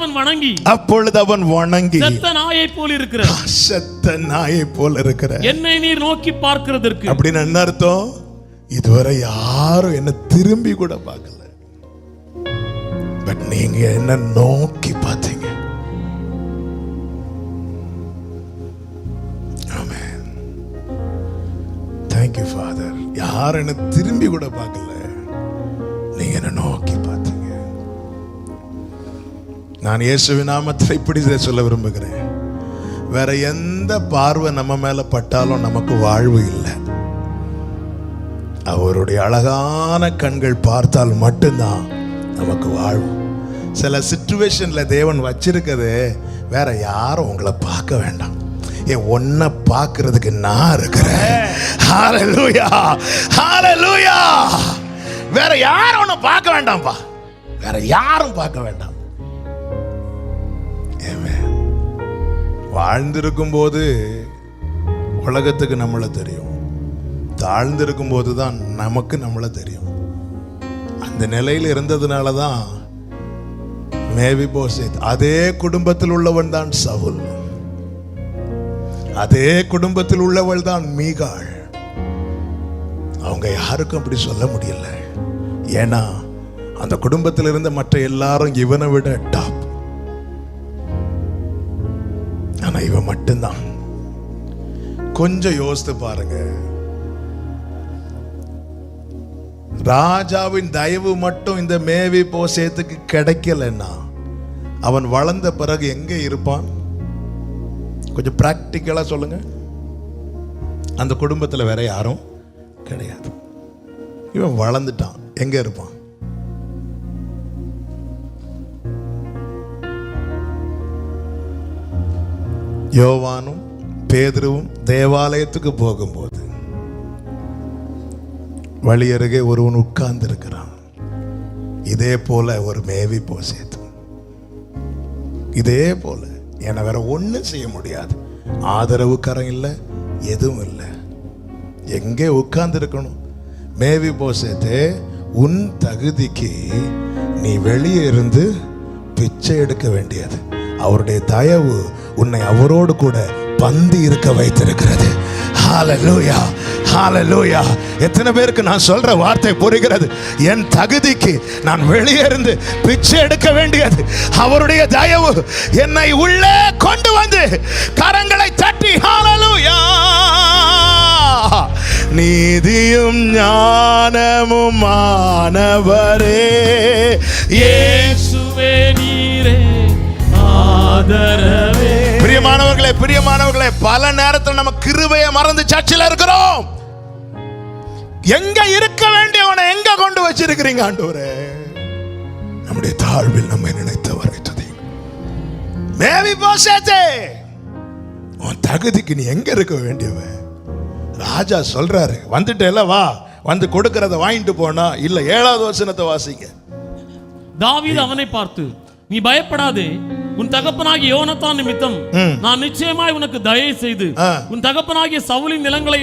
அவன் வணங்கி செத்த நாயை போல இருக்கிற, செத்த நாயை போல இருக்கிற என்னை நீர் நோக்கி பார்க்கிறதற்கு. அப்படின்னு என்ன அர்த்தம்? இதுவரை யாரும் என்ன திரும்பி கூட பார்க்கல, பட் நீங்க என்ன நோக்கி பார்த்தீங்க. ஆமென். Thank you Father. யாரும் என்ன திரும்பி கூட பார்க்கல, நீங்க என்ன நோக்கி பார்த்தீங்க. நான் இயேசுவின் நாமத்தில் இப்படி சொல்ல விரும்புகிறேன், வேற எந்த பார்வை நம்ம மேல பட்டாலும் நமக்கு வாழ்வு இல்லை. அவருடைய அழகான கண்கள் பார்த்தால் மட்டும்தான் நமக்கு வாழ்வு. சில சிச்சுவேஷன்ல தேவன் வச்சிருக்கிறது, வேற யாரும் உங்களை பார்க்க வேண்டாம், ஒன்ன பார்க்கிறதுக்கு நான் இருக்கிறேன். ஹல்லேலூயா, ஹல்லேலூயா. வேற யாரும் உன்னை பார்க்க வேண்டாம்ப்பா, வேற யாரும் பார்க்க வேண்டாம். வாழ்ந்திருக்கும் போது உலகத்துக்கு நம்மளை தெரியும், தாழ்ந்திருக்கும் போது தான் நமக்கு நம்மளை தெரியும். அந்த நிலையில் இருந்ததுனால தான் மேவிபோசேத், அதே குடும்பத்தில் உள்ளவன் தான் சவுல், அதே குடும்பத்தில் உள்ளவள் தான் மீகாள். அவங்க யாருக்கும் அப்படி சொல்ல முடியல. ஏன்னா அந்த குடும்பத்தில் இருந்த மற்ற எல்லாரும் இவனை விட டாப். ஆனா இவன் மட்டும்தான். கொஞ்சம் யோசித்து பாருங்க, ராஜாவின் தயவு மட்டும் இந்த மேவிபோசேத்துக்கு கிடைக்கலன்னா அவன் வளர்ந்த பிறகு எங்க இருப்பான்? கொஞ்சம் பிராக்டிக்கலா சொல்லுங்க. அந்த குடும்பத்தில் வேற யாரும் கிடையாது. இவன் வளர்ந்துட்டான், எங்க இருப்பான்? யோவானும் பேதுருவும் தேவாலயத்துக்கு போகும்போது வழி அருகே ஒருவன் உட்கார்ந்து இருக்கிறான். இதே போல ஒரு மேவிபோசேத், இதே போல. என வேற ஒண்ணும் செய்ய முடியாது. ஆதரவு கரம் இல்லை, எதுவும் இல்லை. எங்கே உட்கார்ந்து இருக்கணும்? மேவிபோசேத்தே, உன் தகுதிக்கு நீ வெளியே இருந்து பிச்சை எடுக்க வேண்டியது. அவருடைய தயவு உன்னை அவரோடு கூட பந்தி இருக்க வைத்திருக்கிறது. ஹல்லேலூயா, ஹல்லேலூயா. எத்தனை பேருக்கு நான் சொல்ற வார்த்தை புரிகிறது? என் தகுதிக்கு நான் வெளியே இருந்து பிச்சை எடுக்க வேண்டியது. அவருடைய தயவு என்னை உள்ளே கொண்டு வந்து கரங்களை தட்டி ஹல்லேலூயா. நீதியும் ஞானமும் ஆனவரே இயேசுவே நீரே ஆதரவே. பிரியமானவர்களே, பல நேரத்தில் நம்ம கிருபையை மறந்து சர்ச்சில் இருக்கிறோம். எங்க இருக்க வேண்டியவனை எங்க கொண்டு வச்சிருக்கிறீங்க ஆண்டவரே? நம்முடைய தாழ்வில் நம்மை நினைத்தவரை துதியுங்கள். மேவிபோசேத்தே, உன் தகுதிக்கு நீ எங்க இருக்க வேண்டியவன்? ராஜா சொல்றாரு, வந்துட்டேல, வா, வந்து கொடுக்கறத வாங்கிட்டு போனா. இல்ல, 7வது வசனத்தை வாசிங்க. தாவீது அவனை பார்த்து, நீ பயப்படாதே, உன் தகப்பனாகிய யோனத்தான் நிமித்தம் நான் நிச்சயமாய் உனக்கு தயை செய்து உன் தகப்பனாகிய சவுலின் நிலங்களை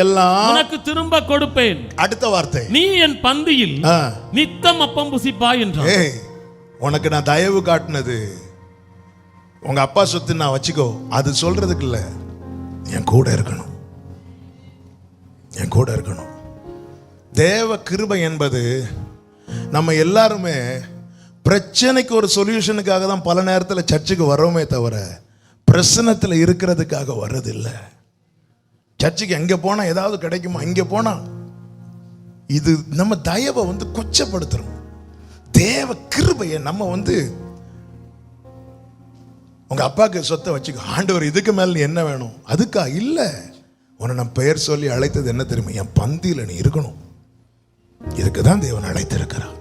எல்லாம் உனக்கு திரும்ப கொடுப்பேன். அடுத்த வார்த்தை, நீ என் பந்தியில் நித்தம் அப்பம் புசிப்பாய் என்றான். உனக்கு நான் தயவு காட்டினது உங்க அப்பா சொத்து, நான் வச்சுக்கோ, அது சொல்றதுக்கு இல்ல, என் கூட இருக்கணும், என் கூட இருக்கணும். தேவ கிருபை என்பது நம்ம எல்லாருமே பிரச்சனைக்கு ஒரு சொல்யூஷனுக்காக தான் பல நேரத்தில் சர்ச்சுக்கு வரோமே தவிர பிரச்சனத்தில் இருக்கிறதுக்காக வர்றதில்லை. சர்ச்சுக்கு எங்கே போனால் ஏதாவது கிடைக்குமா, இங்கே போனால் இது நம்ம தயவை கொச்சப்படுத்துறோம். தேவ கிருபையை நம்ம உங்க அப்பாவுக்கு சொத்தை வச்சுக்கோ, ஆண்டவர் இதுக்கு மேல என்ன வேணும், அதுக்கா இல்லை. உன்னை நான் பெயர் சொல்லி அழைத்தது என்ன தெரியுமா? என் பந்தியில் நீ இருக்கணும். இதுக்கு தான் தேவன் அழைத்திருக்கிறார்.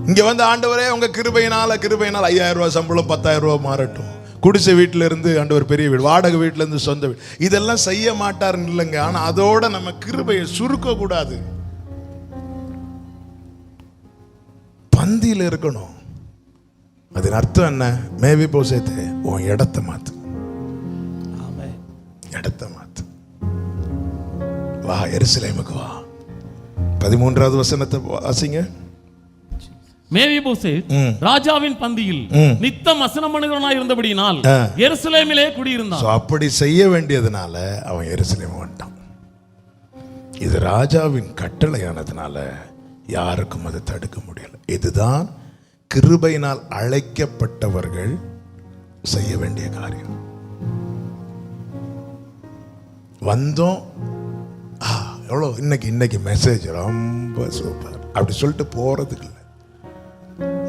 இங்க ஆண்டவரே உங்க கிருபையினால் 5000 ரூபாய் சம்பளம் 10,000 ரூபாய் மாறட்டும், குடிசை வீட்டில இருந்து ஆண்டவர் பெரிய வீடு, வாடகை வீட்டில இருந்து சொந்த வீடு, இதெல்லாம் செய்ய மாட்டாருன்னு இல்லைங்க. ஆனா அதோட நம்ம கிருபையை சுருக்க கூடாது. பந்தியில் இருக்கணும். அதன் அர்த்தம் என்ன? மேவிபோசேத்தே, உன் இடத்தை மாத்து, இடத்தை மாத்து, வா, எருசலேமுக்கு வா. 13வது வசனத்தை வாசிங்க. மேவிபோசேத் ராஜாவின் பந்தியில் நித்தம் வசனம் பண்ணுகிறவனாய் இருந்தபடியினால் எருசலேமிலே குடியிருந்தான். அப்படி செய்ய வேண்டியதுனால அவன் எருசலேம் வந்துட்டான். இது ராஜாவின் கட்டளையானதுனால யாருக்கும் அதை தடுக்க முடியல. இதுதான் கிருபையினால் அழைக்கப்பட்டவர்கள் செய்ய வேண்டிய காரியம். வந்தோம், எவ்வளோ இன்னைக்கு மெசேஜ் ரொம்ப சூப்பர் அப்படி சொல்லிட்டு போறதுக்கு இல்லை.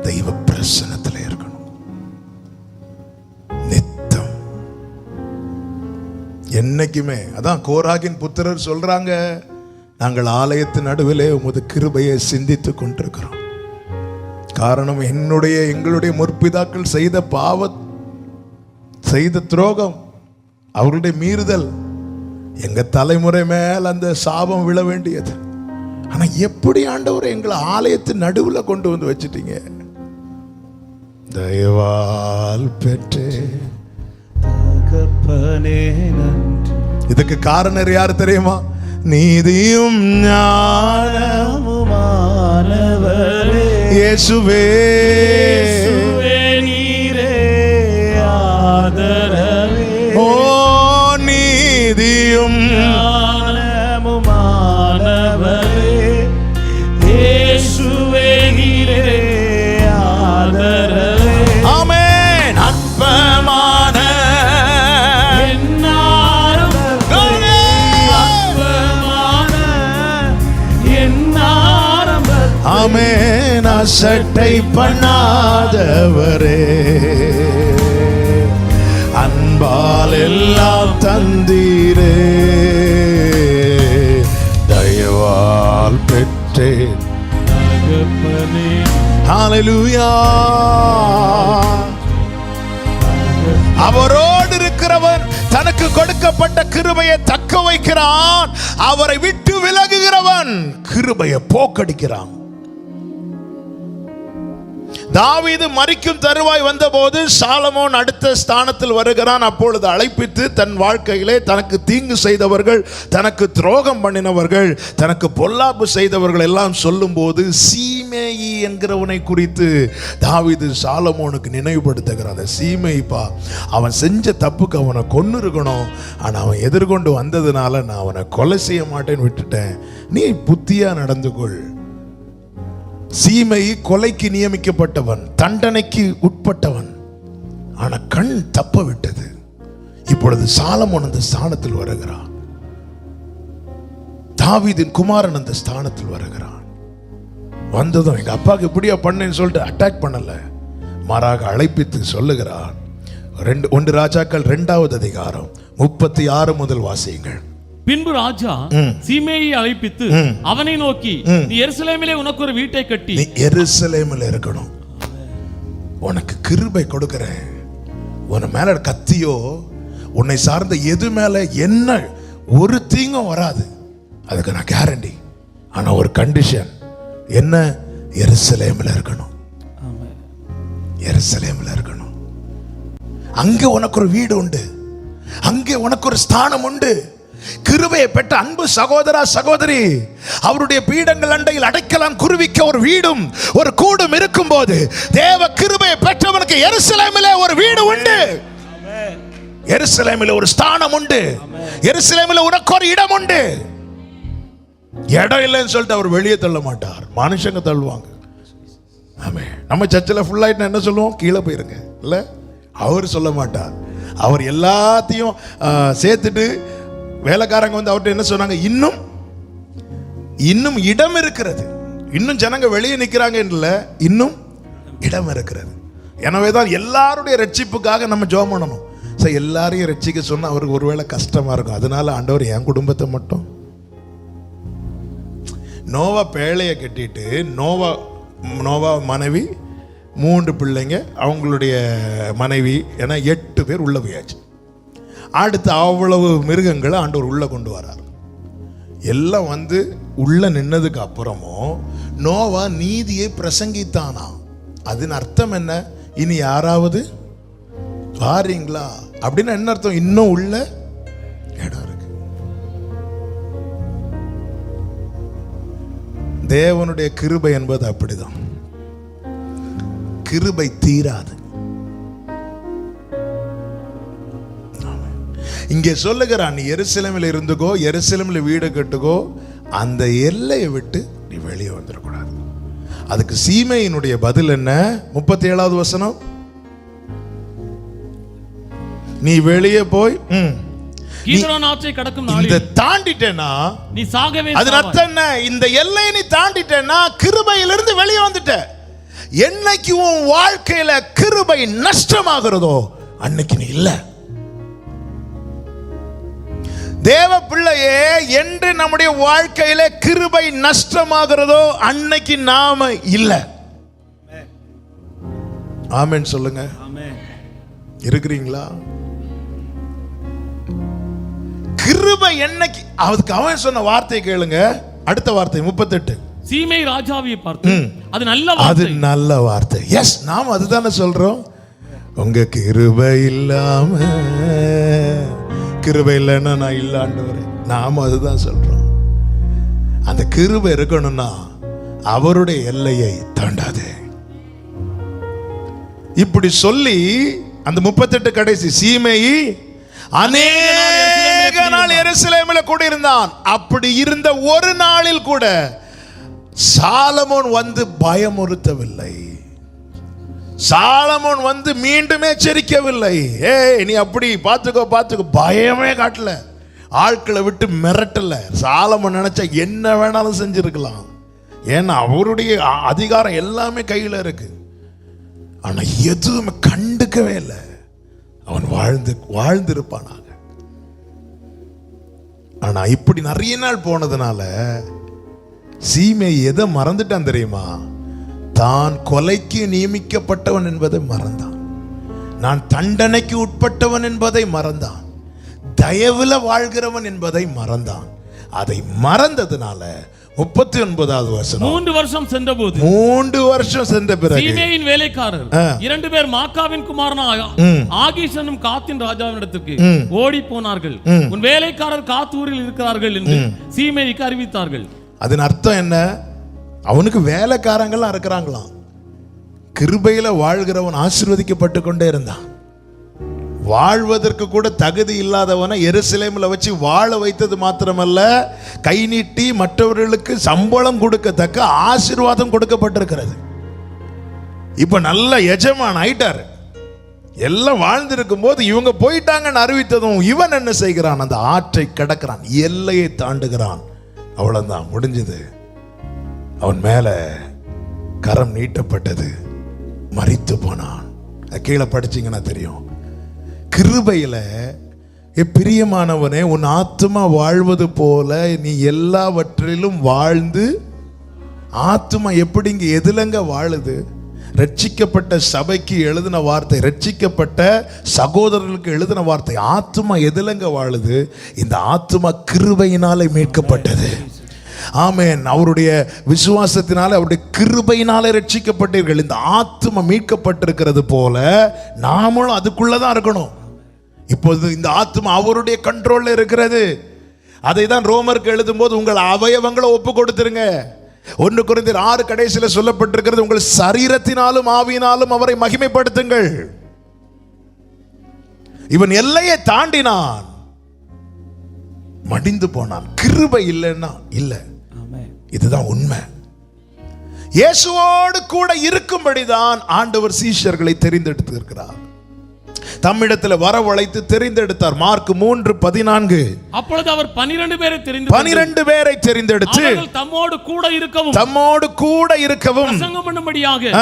தெய்வ பிரசன்னத்தில் இருக்கணும் நித்தம், என்னைக்குமே. அதான் கோராகின் புத்திரர் சொல்றாங்க, நாங்கள் ஆலயத்தின் நடுவிலே உமது கிருபையை சிந்தித்துக் கொண்டிருக்கிறோம். காரணம், எங்களுடைய முற்பிதாக்கள் செய்த செய்த துரோகம், அவர்களுடைய மீறுதல், எங்க தலைமுறை மேல் அந்த சாபம் விழ வேண்டியது. ஆனா எப்படி ஆண்டவர் எங்களை ஆலயத்தின் நடுவில் கொண்டு வந்து வச்சிட்டீங்க. தயவால் பெற்றே தகப்பனே இதுக்கு காரணம் யாரு தெரியுமா? நீதியும் ஞானமுமானவரே இயேசுவே, நீரே ஆதரவே. ஓ நீதியும் ஞானமுமானவரே இயேசுவே, நீரே ஆதரவே. ஆமென். அற்பமான ஆமென். அசட்டை பண்ணாதவரே, அன்பால் எல்லாம் தந்தீரே, தயவால் பெற்றேன். ஹல்லேலூயா. அவரோடு இருக்கிறவன் தனக்கு கொடுக்கப்பட்ட கிருபையை தக்க வைக்கிறான். அவரை விட்டு விலகுகிறவன் கிருபையை போக்கடிக்கிறான். தாவீது மரிக்கும் தருவாய் வந்தபோது சாலமோன் அடுத்த ஸ்தானத்தில் வருகிறான். அப்பொழுது அழைப்பித்து தன் வாழ்க்கையிலே தனக்கு தீங்கு செய்தவர்கள், தனக்கு துரோகம் பண்ணினவர்கள், தனக்கு பொல்லாப்பு செய்தவர்கள் எல்லாம் சொல்லும் போது சீமேயி என்கிறவனை குறித்து தாவீது சாலமோனுக்கு நினைவுபடுத்துகிறான். சீமேயிப்பா, அவன் செஞ்ச தப்புக்கு அவனை கொன்னு இருக்கணும், ஆனா அவன் எதிர்கொண்டு வந்ததுனால நான் அவனை கொலை செய்ய மாட்டேன்னு விட்டுட்டேன். நீ புத்தியா நடந்து கொள். சீமை கொலைக்கு நியமிக்கப்பட்டவன், தண்டனைக்கு உட்பட்டவன், ஆனா கண் தப்ப விட்டது. இப்பொழுது சாலமோன் அந்த ஸ்தானத்தில் வருகிறான். தாவீதின் குமாரன் அந்த ஸ்தானத்தில் வருகிறான். வந்ததும் எங்க அப்பாவுக்கு இப்படியா பண்ணேன்னு சொல்லிட்டு அட்டாக் பண்ணல, மாறாக அழைப்பித்து சொல்லுகிறான். 1 ராஜாக்கள் 2வது அதிகாரம் 36 முதல் வாசியுங்கள். பின்பு ராஜா சீமேயை அழைப்பித்து அவனை நோக்கி, நீ எருசலேமிலே உனக்கு ஒரு வீட்டை கட்டி. நீ எருசலேமில் இருக்கணும், உனக்கு கிருபை கொடுக்கிறேன். உன் மேல கத்தியோ உன்னை சார்ந்த எது மேல என்ன ஒரு தீங்கும் வராது, அதுக்கு நான் கேரண்டி. ஆனா ஒரு கண்டிஷன் என்ன? எருசலேமில் இருக்கணும். எருசலேமில் இருக்கணும். அங்க உனக்கு ஒரு வீடு உண்டு, அங்கே உனக்கு ஒரு ஸ்தானம் உண்டு. கிருபையை பெற்ற அன்பு சகோதரா சகோதரி, அவருடைய பீடங்கள் அண்டையில் அடைக்கலாம் குருவிக்க ஒரு வீடும் ஒரு கூடும் இருக்கும் போது, தேவ கிருபையை பெற்றவனுக்கு எருசலேமிலே ஒரு வீடு உண்டு, எருசலேமிலே ஒரு ஸ்தானம் உண்டு, எருசலேமிலே உனக்கு ஒரு இடம் உண்டு. இடம் இல்லைன்னு சொல்லிட்டு அவர் வெளியே தள்ள மாட்டார், மனுஷங்க தள்ளுவாங்க. ஆமே, நம்ம சர்ச்சில் ஃபுல் ஆயிட்டு என்ன சொல்லுவோம்? கீழே போயிருங்க இல்ல, அவர் சொல்ல மாட்டார். அவர் எல்லாத்தையும் சேர்த்துட்டு வேலைக்காரங்க வந்து அவர்கிட்ட என்ன சொன்னாங்க? இன்னும் இடம் இருக்கிறது, இன்னும் ஜனங்க வெளியே நிற்கிறாங்க இல்ல, இன்னும் இடம் இருக்கிறது. எனவே தான் எல்லாருடைய ரட்சிப்புக்காக நம்ம ஜெபம் பண்ணணும். சரி, எல்லாரையும் ரட்சிக்க சொன்னா அவருக்கு ஒருவேளை கஷ்டமா இருக்கும். அதனால ஆண்டவர் என் குடும்பத்தை மட்டும். நோவா பேழையை கட்டிட்டு நோவா மனைவி 3 பிள்ளைங்க, அவங்களுடைய மனைவி என 8 பேர் உள்ள போயாச்சு. அடுத்து அவ்வளவு மிருகங்களை ஆண்டவர் உள்ள கொண்டு வரார். எல்லாம் வந்து உள்ள நின்னதுக்கு அப்புறமும் நோவா நீதியை பிரசங்கித்தானா. அதன் அர்த்தம் என்ன? இனி யாராவது வாரீங்களா அப்படின்னு என்ன அர்த்தம்? இன்னும் உள்ள இடம் இருக்கு. தேவனுடைய கிருபை என்பது அப்படிதான், கிருபை தீராது. இங்கே சொல்லுகிறான், நீ எருசலேமில் இருந்துக்கோ, எருசலேமில் வீடு கட்டுக்கோ, அந்த எல்லையை விட்டு நீ வெளியே வந்துடக்கூடாது. அதுக்கு சீமையினுடைய பதில் என்ன? 37வது வசனம், நீ வெளியே போய் இந்த தாண்டிட்டேன்னா நீ சாகவே. அது அர்த்தம் என்ன? இந்த எல்லையை நீ தாண்டிட்டேன்னா கிருபையிலிருந்து வெளியே வந்துட்ட. என்னைக்கு உன் வாழ்க்கையில கிருபை நஷ்டமாகிறதோ அன்னைக்கு நீ இல்ல. தேவ பிள்ளையே, என்று நம்முடைய வாழ்க்கையில கிருபை நஷ்டமாகிறதோ அன்னைக்கு நாம இல்ல. ஆமென் சொல்லுங்க. இருக்கிறீங்களா? கிருபை என்னைக்கு, அதுக்கு அவன் சொன்ன வார்த்தை கேளுங்க. அடுத்த வார்த்தை 38. சீமை ராஜாவை பார்த்து, அது நல்ல வார்த்தை, அது நல்ல வார்த்தை. எஸ், நாம் அதுதானே சொல்றோம். உங்க கிருபை இல்லாம கிருபை இல்லைன்னா நான் இல்லை ஆண்டவரே. நாம அதுதான் சொல்றோம். அந்த கிருபை இருக்கணும்னா அவருடைய எல்லையை தாண்டாதே. இப்படி சொல்லி அந்த 38 கடைசி சீமேயி அநேக நாள் எருசலேமில் கூட இருந்தான். அப்படி இருந்த ஒரு நாளில் கூட சாலமோன் வந்து பயமுறுத்தவில்லை. சாலமோன் வந்து மீண்டும் எச்சரிக்கவில்லை. ஏய் நீ அப்படி பார்த்துக்கோ பயமே காட்டல, ஆட்களை விட்டு மிரட்டல. சாலமோன் நினைச்சா என்ன வேணாலும் செஞ்சிருக்கலாம். ஏன்னா அவருடைய அதிகாரம் எல்லாமே கையில் இருக்கு. ஆனா எதுவுமே கண்டுக்கவே இல்லை. அவன் வாழ்ந்திருப்பானாக. ஆனா இப்படி நிறைய நாள் போனதுனால சீமை எதை மறந்துட்டான் தெரியுமா? தான் கொலைக்கு நியமிக்கப்பட்டவன் என்பதை மறந்தான். நான் தண்டனைக்கு உட்பட்டவன் என்பதை மறந்தான். தயவுல வாழ்கிறவன் என்பதை மறந்தான். அதை மறந்ததுனால 39வது வசனம், 3 வருஷம் சென்றபோது 3 வருஷம் சென்ற பிறகு சீமேயின் வேலைக்காரர் 2 பேர் மாக்காவின் குமாரனாக ஆகீஸ் என்னும் காத்தின் ராஜாவினிடத்துக்கு ஓடி போனார்கள். உன் வேலைக்காரர் காத்தூரில் இருக்கிறார்கள் என்று சீமேய்க்கு அறிவித்தார்கள். அதன் அர்த்தம் என்ன? அவனுக்கு வேலைக்காரங்கள்லாம் இருக்கிறாங்களாம். கிருபையில வாழ்கிறவன் ஆசீர்வதிக்கப்பட்டு கொண்டே இருந்தான். வாழ்வதற்கு கூட தகுதி இல்லாதவனை எருசலேமில் வச்சு வாழ வைத்தது மாத்திரமல்ல, கை நீட்டி மற்றவர்களுக்கு சம்பளம் கொடுக்கத்தக்க ஆசீர்வாதம் கொடுக்கப்பட்டிருக்கிறது. இப்ப நல்ல எஜமான் ஆயிட்டாரு. எல்லாம் வாழ்ந்திருக்கும் போது இவங்க போயிட்டாங்கன்னு அறிவித்ததும் இவன் என்ன செய்கிறான்? அந்த ஆற்றை கடக்கிறான், எல்லையை தாண்டுகிறான். அவ்வளவுதான், முடிஞ்சது. அவன் மேல கரம் நீட்டப்பட்டது, மரித்து போனான். கீழே படிச்சீங்கன்னா தெரியும். கிருபையில பிரியமானவனே, உன் ஆத்துமா வாழ்வது போல நீ எல்லாவற்றிலும் வாழ்ந்து. ஆத்துமா எப்படிங்க எதுலங்க வாழுது? ரட்சிக்கப்பட்ட சபைக்கு எழுதின வார்த்தை, ரட்சிக்கப்பட்ட சகோதரர்களுக்கு எழுதின வார்த்தை. ஆத்துமா எதுலங்க வாழுது? இந்த ஆத்துமா கிருபையினாலே மீட்கப்பட்டது. ஆமென். அவருடைய விசுவாசத்தினாலே, அவருடைய கிருபையினாலே ரட்சிக்கப்பட்டீர்கள். இந்த ஆத்துமா மீட்கப்பட்டிருக்கிறது போல நாமளும் அதுக்குள்ளதான் இருக்கணும். இப்போது இந்த ஆத்துமா அவருடைய கண்ட்ரோல்ல இருக்கிறது. அதை தான் ரோமருக்கு எழுதும் போது உங்கள் அவயவங்களை ஒப்பு கொடுத்துருங்க. 1 கொரிந்தியர் 6 கடைசியில் சொல்லப்பட்டிருக்கிறது, உங்கள் சரீரத்தினாலும் ஆவியினாலும் அவரை மகிமைப்படுத்துங்கள். இவன் எல்லையை தாண்டினான், மடிந்து போனான். கிருபை இல்லைன்னா இல்லை. இதுதான் உண்மை. இயேசுவோடு கூட இருக்கும்படிதான் ஆண்டவர் சீஷர்களை தெரிந்தெடுத்து இருக்கிறார். தம்மிடத்தில் வரவழைத்து தெரிந்தெடுத்தார். மார்க் 3:14. அப்பொழுது அவர் 12 பேரை தெரிந்தெடுத்து தம்மோடு கூட இருக்கவும் பிரசங்கம் பண்ணும்படியாக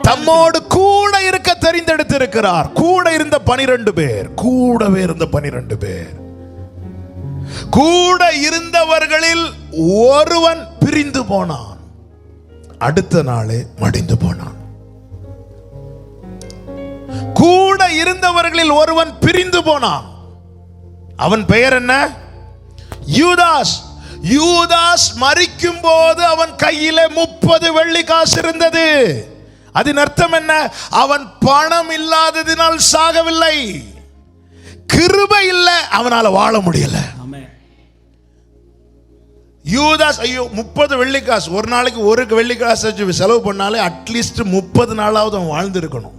தம்மோடு கூட இருக்க தெரிந்தெடுத்திருக்கிறார். கூட இருந்த 12 பேர், கூடவே இருந்த 12 பேர். கூட இருந்தவர்களில் ஒருவன் பிரிந்து போனான். அடுத்த நாளே மடிந்து போனான். கூட இருந்தவர்களில் ஒருவன் பிரிந்து போனான். அவன் பெயர் என்ன? யூதாஸ். யூதாஸ் மரிக்கும் போது அவன் கையிலே 30 வெள்ளி காசு இருந்தது. அதன் அர்த்தம் என்ன? அவன் பணம் இல்லாததினால் சாகவில்லை. கிருபை இல்லை, அவனால வாழ முடியல. யூதாஸ், ஐயோ 30 வெள்ளி காசு, ஒரு நாளைக்கு 1 வெள்ளி காசு வச்சு செலவு பண்ணாலே அட்லீஸ்ட் 30 நாளாவது அவன் வாழ்ந்திருக்கணும்.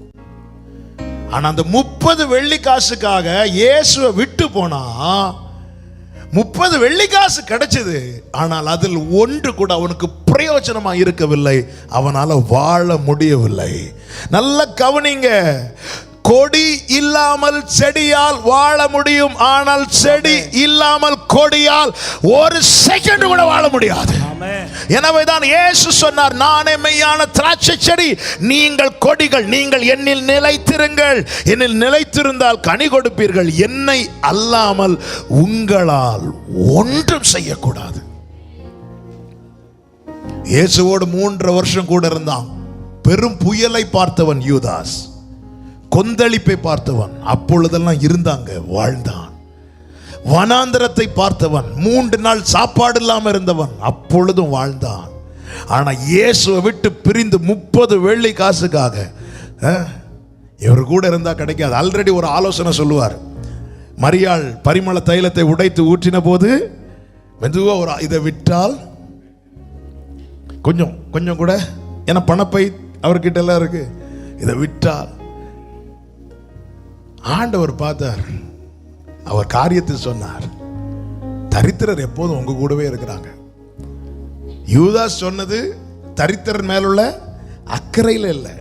ஆனா அந்த 30 வெள்ளி காசுக்காக இயேசுவை விட்டு போனா 30 வெள்ளி காசு கிடைச்சது. ஆனால் அதில் ஒன்று கூட அவனுக்கு பிரயோஜனமா இருக்கவில்லை. அவனால வாழ முடியவில்லை. நல்ல கவனிங்க. கொடி இல்லாமல் செடியால் வாழ முடியும், ஆனால் செடி இல்லாமல் கொடியால் ஒரு செகண்ட் கூட வாழ முடியாது. எனவேதான் இயேசு சொன்னார், நானே மெய்யான திராட்சை செடி, நீங்கள் கொடிகள். நீங்கள் என்னில் நிலைத்திருங்கள். என்னில் நிலைத்திருந்தால் கனி கொடுப்பீர்கள். என்னை அல்லாமல் உங்களால் ஒன்றும் செய்யக்கூடாது. இயேசுவோடு 3 வருஷம் கூட இருந்தான். பெரும் புயலை பார்த்தவன் யூதாஸ், கொந்தளிப்பை பார்த்தவன். அப்பொழுதெல்லாம் இருந்தாங்க, வாழ்ந்தான். வனாந்தரத்தை பார்த்தவன், 3 நாள் சாப்பாடு இல்லாம இருந்தவன், அப்பொழுதும் வாழ்ந்தான். ஆனா இயேசுவை விட்டு பிரிந்து 30 வெள்ளி காசுக்காக இவர் கூட இருந்தா கிடைக்காது. ஆல்ரெடி ஒரு ஆலோசனை சொல்லுவார், மரியாள் பரிமள தைலத்தை உடைத்து ஊற்றின போது மெதுவா ஒரு இதை விட்டால் கொஞ்சம் கொஞ்சம் கூட, ஏன்னா பணப்பை அவர்கிட்ட எல்லாம் இருக்கு, இதை விட்டால் ஆண்டவர் பார்த்தார், அவர் காரியத்தை சொன்னார். தரித்திரர் எப்போதும் உங்க கூடவே இருக்கிறாங்க. யூதாஸ் சொன்னது தரித்திரன் மேலுள்ள அக்கறையில் இல்லை.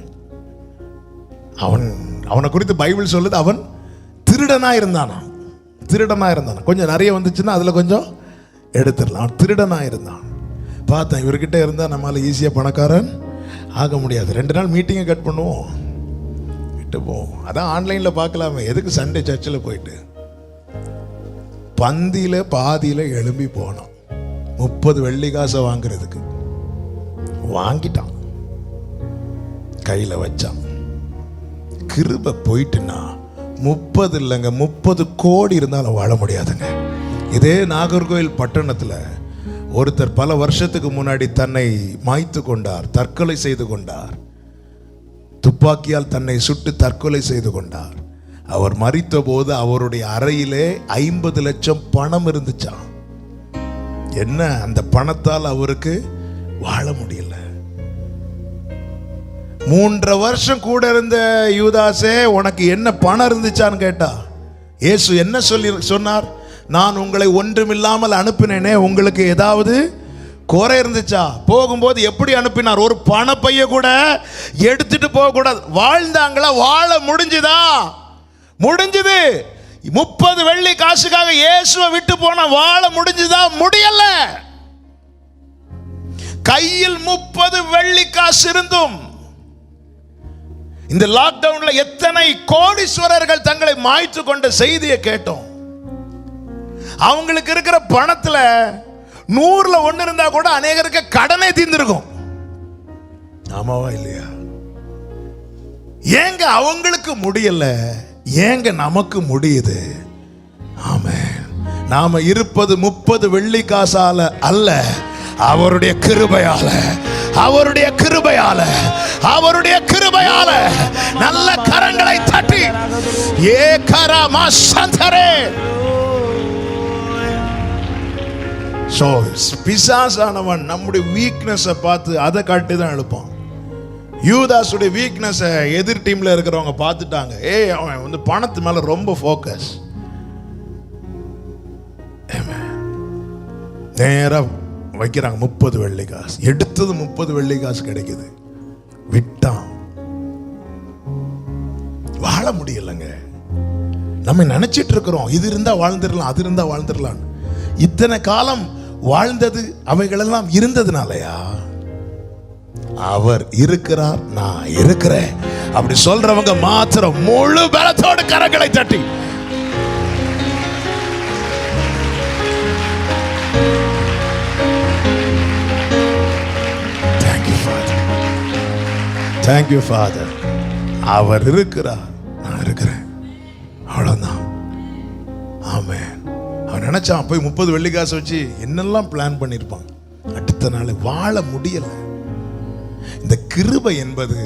அவனை குறித்து பைபிள் சொல்லுது, அவன் திருடனா இருந்தானா. கொஞ்சம் நிறைய வந்துச்சுன்னா அதுல கொஞ்சம் எடுத்துடலாம். அவன் திருடனா இருந்தான். பார்த்தேன், இவர்கிட்ட இருந்தா நம்மளால ஈஸியா பணக்காரன் ஆக முடியாது. 2 நாள் மீட்டிங்கை கட் பண்ணுவோம், விட்டு போவோம். அதான் ஆன்லைன்ல பார்க்கலாமே, எதுக்கு சண்டே சர்ச்சில் போயிட்டு. பந்தியில பாதியில எழும்பி போனான் 30 வெள்ளி காசை வாங்குறதுக்கு. வாங்கிட்டான், கையில வச்சான். கிருபை போயிட்டுன்னா 30 இல்லைங்க 30 கோடி இருந்தாலும் வாழ முடியாதுங்க. இதே நாகர்கோவில் பட்டணத்தில் ஒருத்தர் பல வருஷத்துக்கு முன்னாடி தன்னை மாய்த்து கொண்டார், தற்கொலை செய்து கொண்டார். துப்பாக்கியால் தன்னை சுட்டு தற்கொலை செய்து கொண்டார். அவர் மரித்த போது அவருடைய அறையிலே 50 லட்சம் பணம் இருந்துச்சாம். என்ன, அந்த பணத்தால் அவருக்கு வாழ முடியல. 3 வருஷம் கூட இருந்த யூதாசே, உனக்கு என்ன பணம் இருந்துச்சான்னு கேட்டா, இயேசு என்ன சொன்னார்? நான் உங்களை ஒன்றுமில்லாமல் அனுப்பினேனே, உங்களுக்கு ஏதாவது குறை இருந்துச்சா? போகும்போது எப்படி அனுப்பினார்? ஒரு பணப்பைய கூட எடுத்துட்டு போக கூடாது. வாழ்ந்தாங்களா? வாழ முடிஞ்சுதா? முடிஞ்சது. 30 வெள்ளி காசுக்காக இயேசுவை விட்டு போனா வாழ முடிஞ்சுதா? முடியல. கையில் 30 வெள்ளி காசு இருந்தும் இந்த லாக்டவுன்ல எத்தனை கோடீஸ்வரர்கள் தங்களை மாய்த்து கொண்ட செய்தியை கேட்டோம். அவங்களுக்கு இருக்கிற பணத்துல 100ல 1 இருந்தா கூட அநேகருக்கு கடனே தீர்ந்திருக்கும். ஆமாவா இல்லையா? ஏங்க அவங்களுக்கு முடியல, ஏங்க நமக்கு முடியுது? ஆமென். நாம இருப்பது 30 வெள்ளி காசால அல்ல, அவருடைய கிருபையால, அவருடைய கிருபையால, அவருடைய கிருபையால. நல்ல கரங்களை தட்டி ஏகரமா சந்தரே. சோ பிசாசானவன் நம்முடைய வீக்னஸை பார்த்து அதை காட்டி தான் எழுப்பான். யூதாஸுடைய வீக்னஸை எதிர் டீம்ல இருக்கிறவங்க பார்த்துட்டாங்க. அவன் வந்து பணத்து மேல ரொம்ப ஃபோக்கஸ். நேரா வைக்கிறாங்க 30 வெள்ளி காசு. எடுத்தது 30 வெள்ளி காசு கிடைக்குது. விட்டான். வாழ முடியலங்க. நம்ம நினைச்சிட்டு இருக்கிறோம், இது இருந்தா வாழ்ந்துடலாம், அது இருந்தா வாழ்ந்துடலாம். இத்தனை காலம் வாழ்ந்தது அவைகளெல்லாம் இருந்ததுனாலயா? அவர் இருக்கிறார், நான் இருக்கிறேன் அப்படி சொல்றவங்க மாத்திரம் முழு பலத்தோடு கரங்களை தட்டி Thank you Father. அவர் இருக்கிறார், நான் இருக்கிறேன், அவ்வளவுதான். ஆமென். அவன் நினைச்சான் போய் 30 வெள்ளி காசு வச்சு என்னெல்லாம் பிளான் பண்ணிருப்பான். அடுத்த நாள் வாழ முடியல. இந்த கிருபை என்பது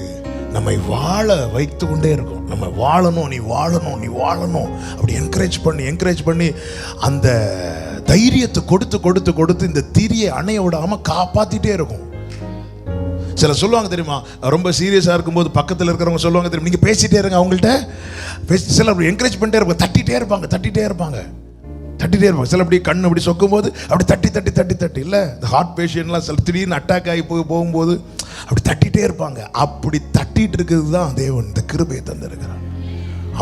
நம்மை வாழ வைத்து கொண்டே இருக்கும். நம்ம வாழணும், நீ வாழணும், நீ வாழணும் அப்படி என்கரேஜ் பண்ணி அந்த தைரியத்தை கொடுத்து கொடுத்து கொடுத்து இந்த திரியை அணைய விடாம காப்பாத்திட்டே இருக்கும். சில சொல்லுவாங்க தெரியுமா, ரொம்ப சீரியஸா இருக்கும்போது பக்கத்தில் இருக்கிறவங்க சொல்லுவாங்க தெரியுமா, நீங்க பேசிட்டே இருங்க, அவங்கள்ட்ட சில என்கரேஜ் பண்ணிட்டே இருப்பாங்க, தட்டிட்டே இருப்பாங்க. சில அப்படி கண்ணு அப்படி சொக்கும் போது அப்படி தட்டி இல்லை, இந்த ஹார்ட் பேஷண்ட்லாம் சில திடீர்னு அட்டாக் ஆகி போகும்போது அப்படி தட்டிகிட்டே இருப்பாங்க. அப்படி தட்டிட்டு இருக்கிறது தான் தேவன் இந்த கிருபையை தந்திருக்கிறார்.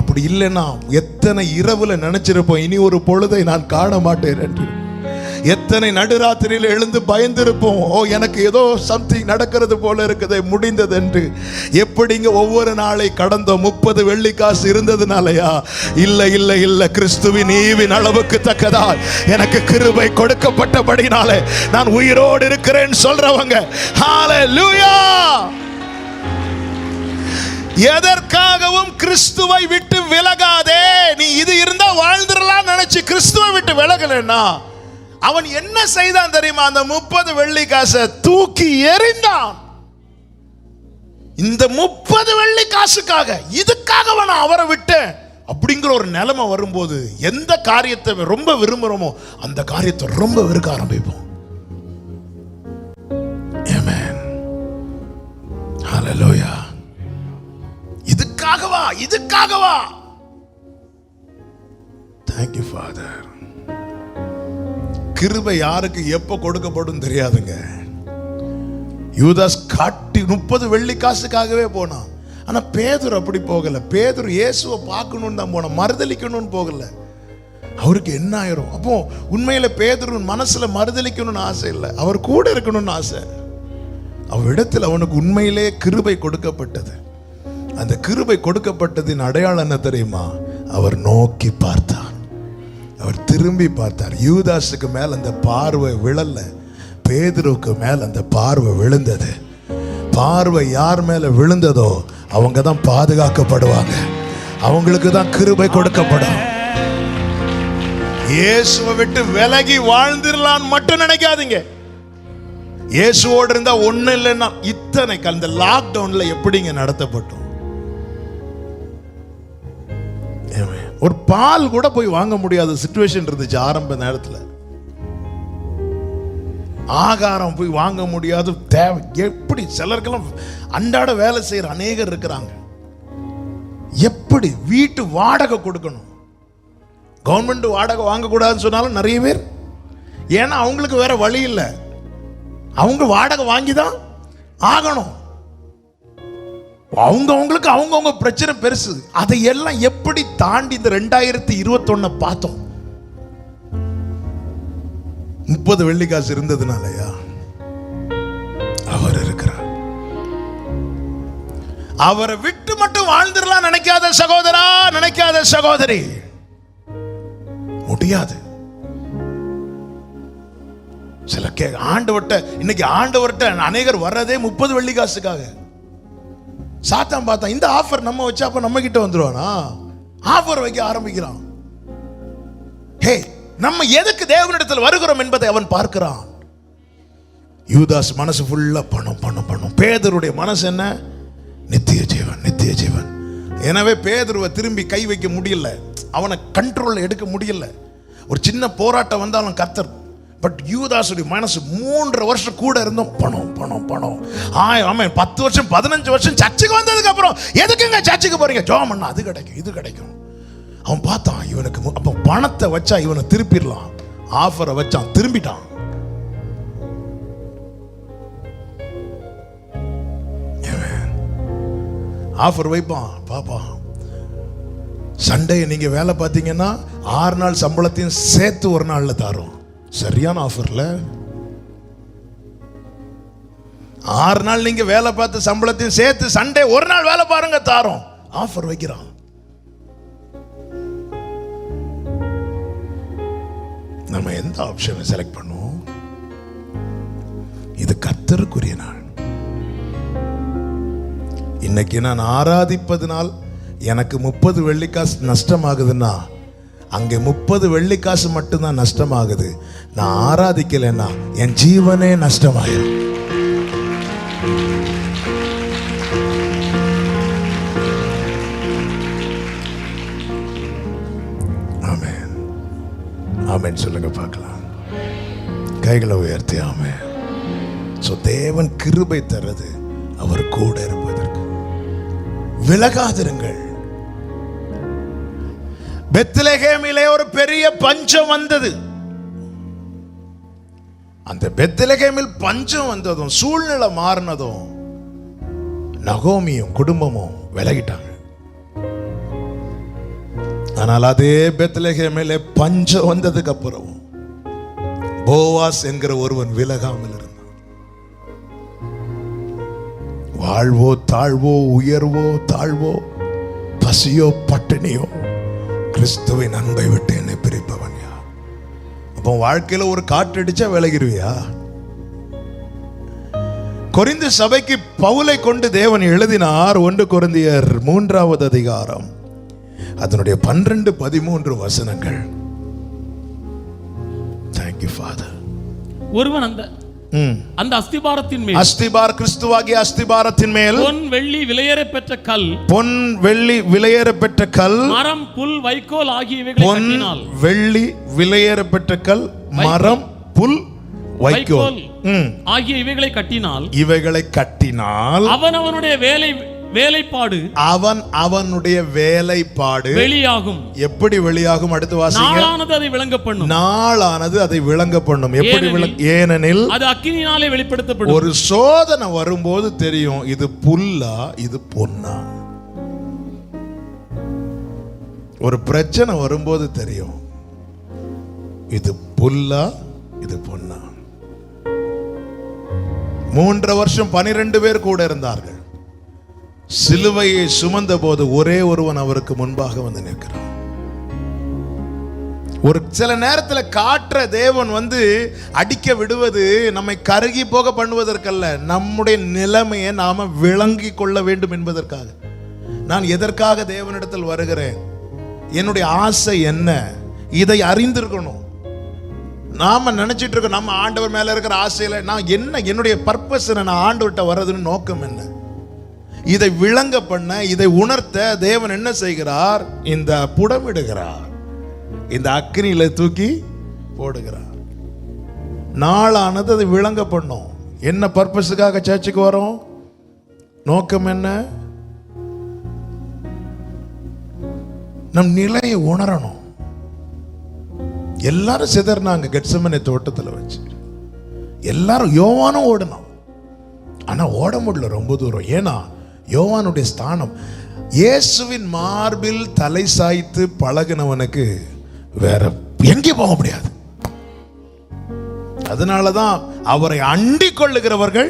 அப்படி இல்லைன்னா எத்தனை இரவுல நினைச்சிருப்போம், இனி ஒரு பொழுதை நான் காண மாட்டேன் என்று. எத்தனை நடுராத்திரியில் எழுந்து பயந்திருப்போம், எனக்கு ஏதோ சம்திங் நடக்கிறது போல இருக்குது, முடிந்தது என்று. எப்படிங்க ஒவ்வொரு நாளை கடந்தோம்? 30 வெள்ளி காசு இருந்ததுனாலயா? இல்ல, கிறிஸ்துவின் ஈவின் அளவுக்கு தக்கதா எனக்கு கிருபை கொடுக்கப்பட்டபடினாலே நான் உயிரோடு இருக்கிறேன் சொல்றவங்க ஹல்லேலூயா. எதற்காகவும் கிறிஸ்துவை விட்டு விலகாதே. நீ இது இருந்தா வாழ்ந்துடலாம் நினைச்சு கிறிஸ்துவை விட்டு விலகலன்னா அவன் என்ன செய்தான் தெரியுமா? அந்த 30 வெள்ளி காசை தூக்கி எறிந்தான். இந்த 30 வெள்ளி காசுக்காக, இதுக்காக நான் அவரை விட்டேன் அப்படிங்கிற ஒரு நிலைமை வரும்போது எந்த காரியத்தை ரொம்ப விரும்புறோமோ அந்த காரியத்தை ரொம்ப வெறுக்க ஆரம்பிப்போம். ஆமென். ஹல்லேலூயா. இதுக்காகவா Thank you Father. கிருபை யாருக்கு எப்போ கொடுக்கப்படும் தெரியாதுங்க. யூதாஸ் காட்டி 30 வெள்ளிக்காசுக்காகவே போனான். ஆனா பேதுரு அப்படி போகல. பேதுரு இயேசுவை பார்க்கணும்னு தான் போன, மறுதலிக்கணும்னு போகல. அவருக்கு என்ன ஆயிரும்? அப்போ உண்மையில பேதுரு மனசுல மறுதலிக்கணும்னு ஆசை இல்லை, அவர் கூட இருக்கணும்னு ஆசை. அவரிடத்தில் அவனுக்கு உண்மையிலே கிருபை கொடுக்கப்பட்டது. அந்த கிருபை கொடுக்கப்பட்டதின் அடையாளம் என்ன தெரியுமா? அவர் நோக்கி பார்த்தார், அவர் திரும்பி பார்த்தார். யூதாஸுக்கு மேல் அந்த பார்வை விழல, பேதுருவுக்கு மேல் அந்த பார்வை விழுந்தது. பார்வை யார் மேல விழுந்ததோ அவங்க தான் பாதுகாக்கப்படுவாங்க, அவங்களுக்கு தான் கிருபை கொடுக்கப்படும். இயேசுவை விட்டு விலகி வாழ்ந்துடலான்னு மட்டும் நினைக்காதீங்க. இயேசுவோடு இருந்தா ஒண்ணு இல்லைன்னா இத்தனை அந்த லாக்டவுன்ல எப்படிங்க நடத்தப்பட்டோம்? ஒரு பால் கூட போய் வாங்க முடியாத சிச்சுவேஷன் இருந்துச்சு ஆரம்ப நேரத்தில். ஆகாரம் போய் வாங்க முடியாது, தேவை. எப்படி சிலருக்கெல்லாம் அன்றாட வேலை செய்யற அநேகர் இருக்கிறாங்க. எப்படி வீட்டு வாடகை கொடுக்கணும்? கவர்மெண்ட் வாடகை வாங்கக்கூடாதுன்னு சொன்னாலும் நிறைய பேர், ஏன்னா அவங்களுக்கு வேற வழி இல்லை, அவங்க வாடகை வாங்கி தான் ஆகணும். அவங்களுக்கு அவங்கவுங்க பிரச்சனை பெருசு. அதையெல்லாம் எப்படி தாண்டி இந்த 2021 பார்த்தோம்? 30 வெள்ளிக்காசு இருந்ததுனாலயா? அவர் இருக்கிறார். அவரை விட்டு மட்டும் வாழ்ந்துடலாம் நினைக்காத சகோதரா, நினைக்காத சகோதரி, முடியாது. சில ஆண்டவர்ட்ட, இன்னைக்கு ஆண்டவர்ட்ட அநேகர் வர்றதே 30 வெள்ளிக்காசுக்காக. சாத்தான் பார்த்தா இந்த ஆஃபர் நம்ம வச்சா அப்ப நம்ம கிட்ட வந்துருவானா? ஆஃபர் வைக்க ஆரம்பிக்கிறான். ஹே, நம்ம எதுக்கு தேவனிடத்தில் வருகிறோம் என்பதை அவன் பார்க்கிறான். யூதாஸ் மனசு ஃபுல்லா பணம் பணம் பணம். பேதுருடைய மனசு என்ன? நித்திய ஜீவன், நித்திய ஜீவன். எனவே பேதுருவை திரும்பி கை வைக்க முடியல, அவனை கண்ட்ரோல் எடுக்க முடியல. ஒரு சின்ன போராட்டம் வந்தாலும் கர்த்தர். பட் யூதாசுடைய மனசு 3 வருஷம் கூட இருந்தோம், பணம் பணம் பணம். ஆமாம், 10 வருஷம் 15 வருஷம் சர்ச்சுக்கு வந்ததுக்கு அப்புறம் எதுக்குங்க சர்ச்சுக்கு போறீங்க? ஜெபம் பண்ணா அது கிடைக்கும், இது கிடைக்கும். அவன் பார்த்தான் இவனுக்கு அப்ப பணத்தை வச்சா இவனை திருப்பிடலாம், ஆஃபரை வச்சான், திரும்பிட்டான். ஆஃபர் வைப்பான், பாப்பா. சண்டே நீங்க வேலை பார்த்தீங்கன்னா 6 நாள் சம்பளத்தையும் சேர்த்து ஒரு நாள்ல தரோம். சரியான ஆஃபர்ல 6 நாள் நீங்க வேலை பார்த்து சம்பளத்தையும் சேர்த்து சண்டே ஒரு நாள் வேலை பாருங்க தாரோம். ஆஃபர் வைக்கிறான். நம்ம எந்த ஆப்ஷனை செலக்ட் பண்ணுவோம்? இது கர்த்தருக்குரிய நாள். இன்னைக்கு நான் ஆராதிப்பதனால் எனக்கு 30 வெள்ளிக்காசு நஷ்டமாகுதுன்னா அங்கே 30 வெள்ளிக்காசு மட்டும்தான் நஷ்டமாகுது. நான் ஆராதிக்கலைன்னா என் ஜீவனே நஷ்டமாயிரும். ஆமென், ஆமென் சொல்லுங்க பார்க்கலாம். கைகளை உயர்த்தி ஆமென். சோ தேவன் கிருபை தரது அவர் கூட இருப்பதற்கு. விலகாதிருங்கள். பெத்லகேமிலே ஒரு பெரிய பஞ்சம் வந்தது. அந்த பெத்லகேமில் பஞ்சம் வந்ததும் சூழ்நிலை மாறினதும் நகோமியும் குடும்பமும் விலகிட்டாங்க. ஆனால் அதே பெத்லகேமிலே பஞ்சம் வந்ததுக்கு அப்புறம் போவாஸ் என்கிற ஒருவன் விலகாமல் இருந்தான். வாழ்வோ தாழ்வோ, உயர்வோ தாழ்வோ, பசியோ பட்டினியோ, கிறிஸ்துவின் அன்பை விட்டு என்னை பிரிப்பவன் யார்? அப்போ வாழ்க்கையில ஒரு காற்றடிச்சா விலகிருவியா? கொரிந்து சபைக்கு பவுலை கொண்டு தேவன் எழுதினார். 1 கொரிந்தியர் 3வது அதிகாரம் அதனுடைய 12-13 வசனங்கள். Thank you Father. அந்த அஸ்திபாரத்தின் மேல் அஸ்திபார் கிறிஸ்துவாகிய அஸ்திபாரத்தின் மேல் பொன் வெள்ளி விலையேற பெற்ற கல், பொன் வெள்ளி விலையேற பெற்ற கல், மரம் புல் வைக்கோல் ஆகியவைகளை பொன் கட்டினால், வெள்ளி விலையேற பெற்ற கல், மரம் புல் வைக்கோல் ஆகிய இவைகளை கட்டினால், இவைகளை கட்டினால் அவனுடைய வேலைப்பாடு அவனுடைய வேலைப்பாடு வெளியாகும். எப்படி வெளியாகும்? அடுத்து வாசிங்க. நாளானது அதை விளங்க பண்ணும். நாளானது அதை விளங்க பண்ணும். எப்படி ஏனெனில் அது அக்கினியினாலே வெளிப்படுத்தப்படும். ஒரு சோதனை வரும்போது தெரியும் இது புல்லா இது பொன்னா. ஒரு பிரச்சனை வரும்போது தெரியும் இது புல்லா இது பொன்னா. 3 வருஷம் 12 பேர் கூட இருந்தார்கள். சிலுவையை சுமந்த போது ஒரே ஒருவன் அவருக்கு முன்பாக வந்து நிற்கிறான். ஒரு சில நேரத்தில் காற்ற தேவன் வந்து அடிக்க விடுவது நம்மை கருகி போக பண்ணுவதற்கல்ல, நம்முடைய நிலைமையை நாம விளங்கி கொள்ள வேண்டும் என்பதற்காக. நான் எதற்காக தேவனிடத்தில் வருகிறேன், என்னுடைய ஆசை என்ன, இதை அறிந்திருக்கணும். நாம நினைச்சிட்டு இருக்கோம் நம்ம ஆண்டவர் மேல இருக்கிற ஆசையில நான் என்ன, என்னுடைய பர்பஸ் என்ன, நான் ஆண்டவர்கிட்ட வர்றதுன்னு நோக்கம் என்ன, இதை விளங்க பண்ண, இதை உணர்த்த தேவன் என்ன செய்கிறார்? இந்த புடமிடுகிறார், இந்த அக்கினியில தூக்கி போடுகிறார். நாளானது அதை விளங்க பண்ணும். என்ன பர்பஸுக்காக சர்ச்சுக்கு வரோம்? நோக்கம் என்ன? நம் நிலையை உணரணும். எல்லாரும் சிதறினாங்க கெத்செமனே தோட்டத்தில் வச்சு. எல்லாரும் யோவானும் ஓடணும், ஆனா ஓட முடியல ரொம்ப தூரம். ஏன்னா யோவானுடைய ஸ்தானம் இயேசுவின் மார்பில் தலை சாய்த்து பழகினவனுக்கு வேற எங்கே போக முடியாது. அதனாலதான் அவரை அண்டிக் கொள்ளுகிறவர்கள்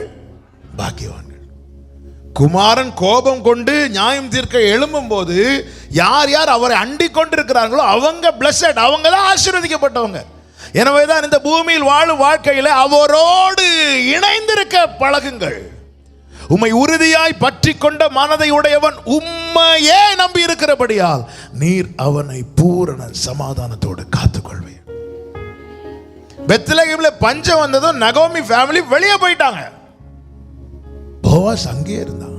பாக்கியவான்கள். குமாரன் கோபம் கொண்டு நியாயம் தீர்க்க எழும்பும் போது யார் யார் அவரை அண்டிக் கொண்டிருக்கிறார்களோ அவங்க பிளஸட், அவங்க தான் ஆசீர்வதிக்கப்பட்டவங்க. எனவேதான் இந்த பூமியில் வாழும் வாழ்க்கையில அவரோடு இணைந்திருக்க பழகுங்கள். உம்மை உறுதியாய் பற்றி கொண்ட மனதை உடையவன் உம்மையே நம்பி இருக்கிறபடியால் நீர் அவனை பூரண சமாதானத்தோடு காத்துக்கொள்வீர். பெத்லகேம்ல பஞ்சம் வந்ததும் நகோமி ஃபேமிலி வெளியே போயிட்டாங்க. போவாஸ் அங்கே இருந்தான்.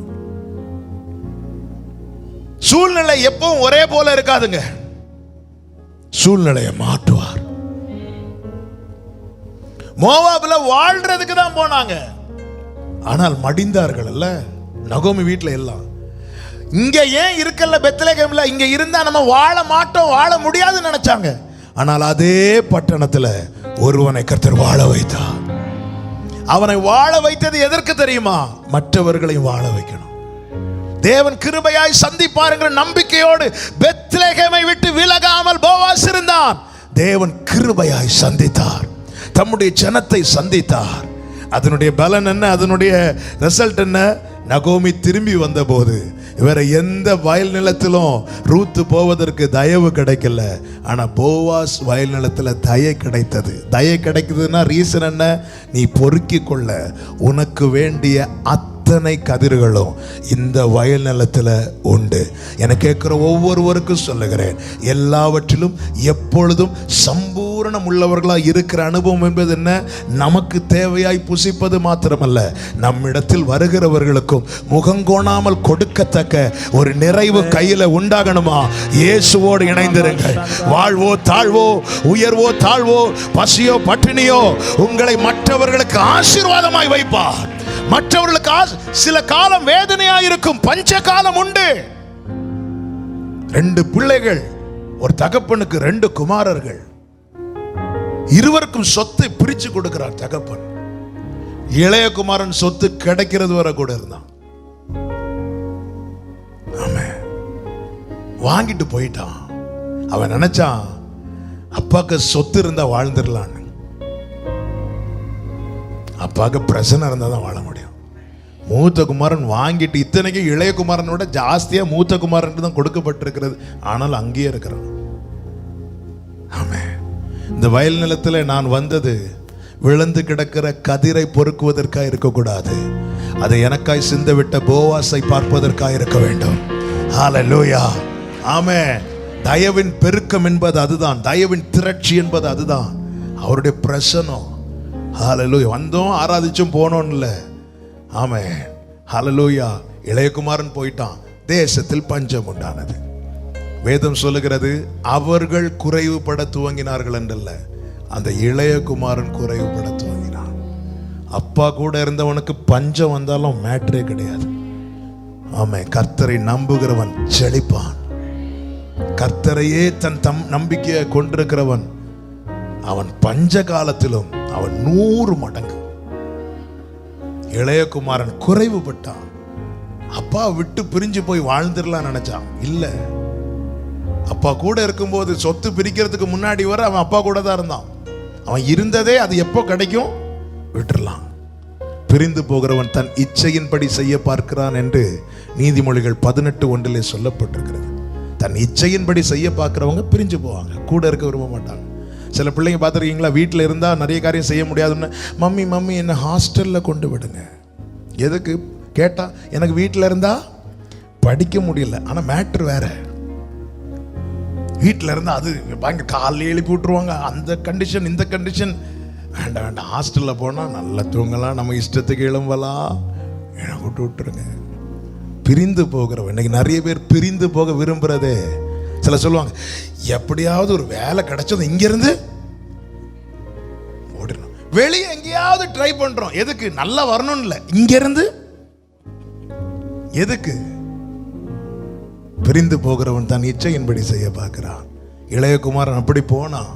சூழ்நிலை எப்பவும் ஒரே போல இருக்காதுங்க, சூழ்நிலையை மாற்றுவார். மோவாப்ல வாழ்றதுக்கு தான் போனாங்க, ஆனால் மடிந்தார்கள் அல்ல. நகோமி வீட்டில் எல்லாம் இங்க ஏன் இருக்கல, பெத்லகேம்ல இங்க இருந்தா நம்ம வாழ மாட்டோம், வாழ முடியாதுன்னு நினைச்சாங்க. ஆனால் அதே பட்டணத்தில் ஒருவனை கர்த்தர் வாழ வைத்தார். அவனை வாழ வைத்தது எதற்கு தெரியுமா? மற்றவர்களையும் வாழ வைக்கணும். தேவன் கிருபையாய் சந்திப்பாருங்கிற நம்பிக்கையோடு பெத்லகேமை விட்டு விலகாமல் போவாஸ் இருந்தான். தேவன் கிருபையாய் சந்தித்தார், தம்முடைய ஜனத்தை சந்தித்தார். அதனுடைய பலன் என்ன, அதனுடைய ரிசல்ட் என்ன? நகோமி திரும்பி வந்த போது வேற எந்த வயல் நிலத்திலும் ரூத்து போவதற்கு தயவு கிடைக்கல, ஆனா போவாஸ் வயல் நிலத்துல தயை கிடைத்தது. தயை கிடைக்குதுன்னா ரீசன் என்ன? நீ பொறுக்கி கொள்ள உனக்கு வேண்டிய அத்தனை கதிர்களும் இந்த வயல் நிலத்தில் உண்டு. என கேட்கிற ஒவ்வொருவருக்கும் சொல்லுகிறேன், எல்லாவற்றிலும் எப்பொழுதும் சம்பூரணம் உள்ளவர்களாக இருக்கிற அனுபவம் என்பது என்ன? நமக்கு தேவையாய் புசிப்பது மாத்திரமல்ல, நம்மிடத்தில் வருகிறவர்களுக்கும் முகங்கோணாமல் கொடுக்கத்தக்க ஒரு நிறைவு கையில உண்டாகணுமா? இயேசுவோடு இணைந்திருங்கள். வாழ்வோ தாழ்வோ, உயர்வோ தாழ்வோ, பசியோ பட்டினியோ உங்களை மற்றவர்களுக்கு ஆசீர்வாதமாய் வைப்பார். மற்றவர்களுக்கு சில காலம் வேதனையாயிருக்கும், பஞ்ச காலம் உண்டு. 2 பிள்ளைகள், ஒரு தகப்பனுக்கு 2 குமாரர்கள், இருவருக்கும் சொத்தை பிரிச்சு கொடுக்கிறார் தகப்பன். இளைய குமாரன் சொத்து கிடைக்கிறது வரை கூட இருந்தான். வாங்கிட்டு போயிட்டான். அவன் நினைச்சான் அப்பாக்கு சொத்து இருந்தா வாழ்ந்துடலான்னு. அப்பாவுக்கு பிரச்சனை இருந்தா தான் வாழ முடியும். மூத்த குமாரன் வாங்கிட்டு, இத்தனைக்கு இளைய குமாரனோட ஜாஸ்தியா மூத்த குமாரனுக்கு தான் கொடுக்கப்பட்டிருக்கிறது, ஆனால் அங்கேயே இருக்கிறான். ஆமே, இந்த வயல் நிலத்தில் நான் வந்தது விழுந்து கிடக்கிற கதிரை பொறுக்குவதற்காக இருக்கக்கூடாது, அதை எனக்காய் சிந்தவிட்ட போவாசை பார்ப்பதற்காக இருக்க வேண்டும். ஹல்லேலூயா, ஆமே. தயவின் பெருக்கம் என்பது அதுதான், தயவின் திரட்சி என்பது அதுதான். அவருடைய பிரசனம் ஹalleluya. வந்தோம் ஆராதிச்சும் போனோம் இல்ல. ஆமென். ஹalleluya. இளையகுமாரன் போயிட்டான், தேசத்தில் பஞ்சம் உண்டானது. வேதம் சொல்லுகிறது அவர்கள் குறைவுபட துவங்கினார்கள் என்றல்ல, அந்த இளையகுமாரன் குறைவுபட துவங்கினான். அப்பா கூட இருந்தவனுக்கு பஞ்சம் வந்தாலும் மேட்டரே கிடையாது. ஆமென். கர்த்தரை நம்புகிறவன் செழிப்பான். கர்த்தரையே தன் நம்பிக்கையை கொண்டிருக்கிறவன் அவன் பஞ்ச காலத்திலும் அவன் 100 மடங்கு. இளையகுமாரன் குறைவுபட்டான். அப்பா விட்டு பிரிஞ்சு போய் வாழ்ந்துடலாம் நினைச்சான். இல்ல, அப்பா கூட இருக்கும்போது சொத்து பிரிக்கிறதுக்கு முன்னாடி வரை அவன் அப்பா கூட தான் இருந்தான். அவன் இருந்ததே அது எப்போ கிடைக்கும் விட்டுறலாம். பிரிந்து போகிறவன் தன் இச்சையின்படி செய்ய பார்க்கிறான் என்று நீதிமொழிகள் 18:1 சொல்லப்பட்டிருக்கிறது. தன் இச்சையின்படி செய்ய பார்க்கிறவங்க பிரிஞ்சு போவாங்க, கூட இருக்க விரும்ப மாட்டாங்க. சில பிள்ளைங்க பார்த்துருக்கீங்களா, வீட்டில் இருந்தால் நிறைய காரியம் செய்ய முடியாதுன்னு, மம்மி என்னை ஹாஸ்டலில் கொண்டு விடுங்க. எதுக்கு கேட்டா, எனக்கு வீட்டில் இருந்தா படிக்க முடியல. ஆனால் மேட்ரு வேற. வீட்டில் இருந்தால் அது பயங்கர காலையில் எழுப்பி விட்டுருவாங்க, அந்த கண்டிஷன் இந்த கண்டிஷன். வேண்டாம், ஹாஸ்டலில் போனால் நல்லா தூங்கலாம், நம்ம இஷ்டத்துக்கு எழும்பலாம். எனக்கு விட்டுருங்க. பிரிந்து போகிறவன், இன்னைக்கு நிறைய பேர் பிரிந்து போக விரும்புறதே. சில சொல்லுவாங்க, எப்படியாவது ஒரு வேலை கிடைச்சது இங்கிருந்து ஓடிடணும், வெளியே எங்கேயாவது ட்ரை பண்றோம். எதுக்கு? நல்லா வரணும் இல்ல, இங்கிருந்து எதுக்கு? பிரிந்து போகிறவன் தன் இச்சையின்படி செய்ய பார்க்கிறான். இளையகுமாரன் அப்படி போனான்.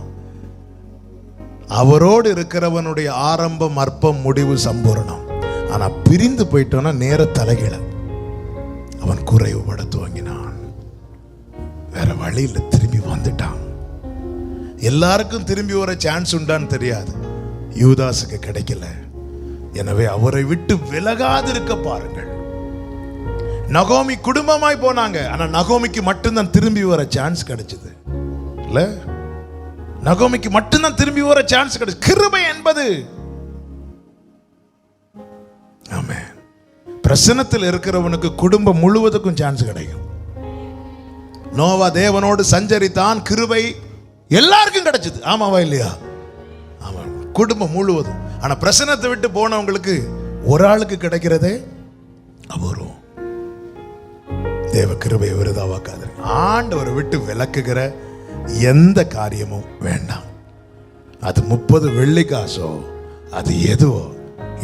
அவரோடு இருக்கிறவனுடைய ஆரம்பம் அற்பம், முடிவு சம்பூர்ணம். ஆனா பிரிந்து போயிட்டோன்னா நேர தலைகீழ அவன் குறைவுபட துவங்கினான். வேற வழியில் திரும்பி வந்துட்டான். எல்லாருக்கும் திரும்பி வர சான்ஸ் உண்டான்னு தெரியாது, யூதாசுக்கு கிடைக்கல. எனவே அவரை விட்டு விலகாதிருக்க பாருங்கள். நகோமி குடும்பமாய் போனாங்க, ஆனா நகோமிக்கு மட்டும்தான் திரும்பி வர சான்ஸ் கிடைச்சது இல்ல. நகோமிக்கு மட்டும்தான் திரும்பி வர சான்ஸ் கிடைச்சது. கிருபை என்பது ஆமென். பிரசன்னத்தில் இருக்கிறவனுக்கு குடும்பம் முழுவதுக்கும் சான்ஸ் கிடைக்கும். நோவா தேவனோடு சஞ்சரித்தான், கிருபை எல்லாருக்கும் கிடைச்சது. ஆமாவா இல்லையா? ஆமா, குடும்பம் முழுவதும். ஆனா பிரசன்னத்தை விட்டு போனவங்களுக்கு ஒரு ஆளுக்கு கிடைக்கிறதே அபூர்வம். தேவ கிருபையை விருதாவாக்காது. ஆண்டவரை விட்டு விலக்குகிற எந்த காரியமும் வேண்டாம். அது 30 வெள்ளி காசோ அது எதுவோ,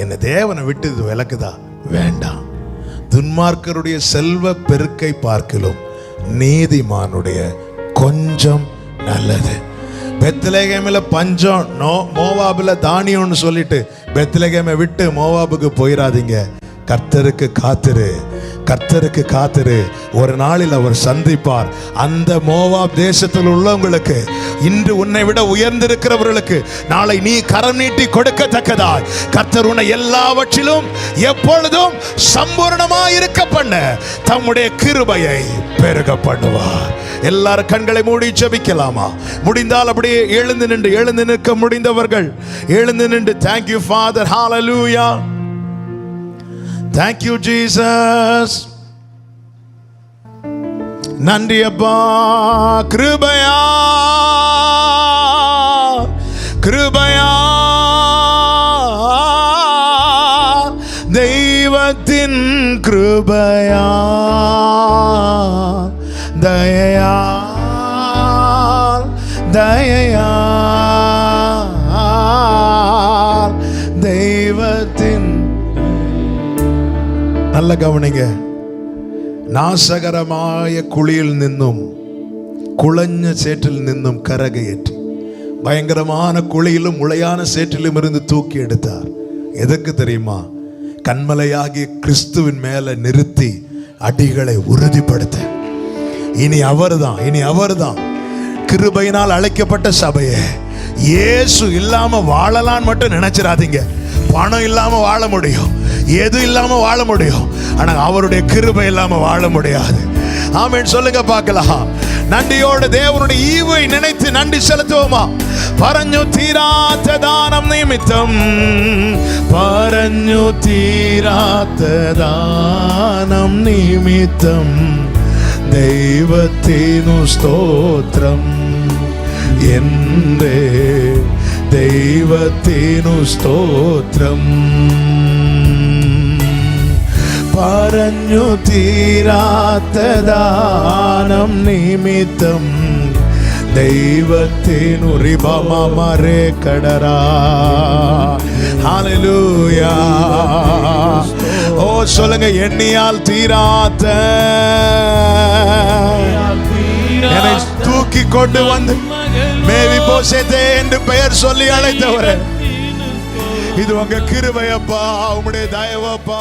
என்ன தேவனை விட்டு இது விலக்குதா? வேண்டாம். துன்மார்க்கருடைய செல்வ பெருக்கை பார்க்கிலும் நீதிமானுடைய கொஞ்சம் நல்லது. பெத்லகேமில் பஞ்சம், மோவாபில் தானியம்னு சொல்லிட்டு பெத்லகேமை விட்டு மோவாபுக்கு போயிடாதீங்க. கர்த்தருக்கு காத்திரு, கர்த்தருக்கு காத்திரு. ஒரு நாளில் அவர் சந்திப்பார். அந்த மோவாப் தேசத்தில் உள்ளவங்களுக்கு, இன்று உன்னை விட உயர்ந்திருக்கிறவர்களுக்கு நாளை நீ கரம் நீட்டி கொடுக்கத்தக்கதாய் கர்த்தர் உன்னை எல்லாவற்றிலும் எப்பொழுதும் சம்பூர்ணமாய் இருக்க பண்ண தம்முடைய கிருபையை பெருக பண்ணுவார். எல்லாரும் கண்களை மூடி ஜெபிக்கலாமா? முடிந்தால் அப்படியே எழுந்து நிற்க முடிந்தவர்கள் எழுந்து நின்று, thank you father, hallelujah, thank you Jesus, நன்றி அப்பா. கிருபையா கிருபையா தெய்வத்தின் கிருபையா, தயையா தயையா தெய்வத்தின். நல்ல கவனிங்க. நாசகரമായ குழியில் നിന്നും കുളഞ്ഞ சேற்றில் നിന്നും കരകയറ്റി பயங்கரமான குழியிலும் முளையான சேற்றிலும் இருந்து தூக்கி எடுத்தார். எதற்கு தெரியுமா? கண்மலையாகிய கிறிஸ்துவின் மேல நிறுத்தி அடிகளை உறுதிப்படுத்த. இனி அவர்தான் கிருபையினால் அழைக்கப்பட்ட சபையே. இயேசு இல்லாம வாழலான்னு மட்டும் நினைச்சிடாதீங்க. பணம் இல்லாம வாழ முடியும், எது இல்லாம வாழ முடியும், ஆனா அவருடைய கிருபை இல்லாம வாழ முடியாது. ஆமென் சொல்லுங்க பார்க்கலாம். நன்றியோடு தேவனுடைய ஈவை நினைத்து நன்றி செலுத்துவோமா? പറഞ്ഞു തീരാത്ത ദാനം നിമിത്തം, പറഞ്ഞു തീരാത്ത ദാനം നിമിത്തം ദൈവത്തിനു സ്തോത്രം. എൻ്റെ ദൈവത്തിനു സ്തോത്രം. പറഞ്ഞു തീരാത്ത ദാനം നിമിത്തം ദൈവത്തിനു റിബമമരെ കടരാ. ஹல்லேலூயா. ஓ சொல்லுங்க, எண்ணியால் தீராத்த என்னை தூக்கி கொண்டு வந்து மேவிபோசேத்தே என்று பெயர் சொல்லி அழைத்தவரே, இது உங்க கிருபையப்பா, உம்முடைய தயவப்பா.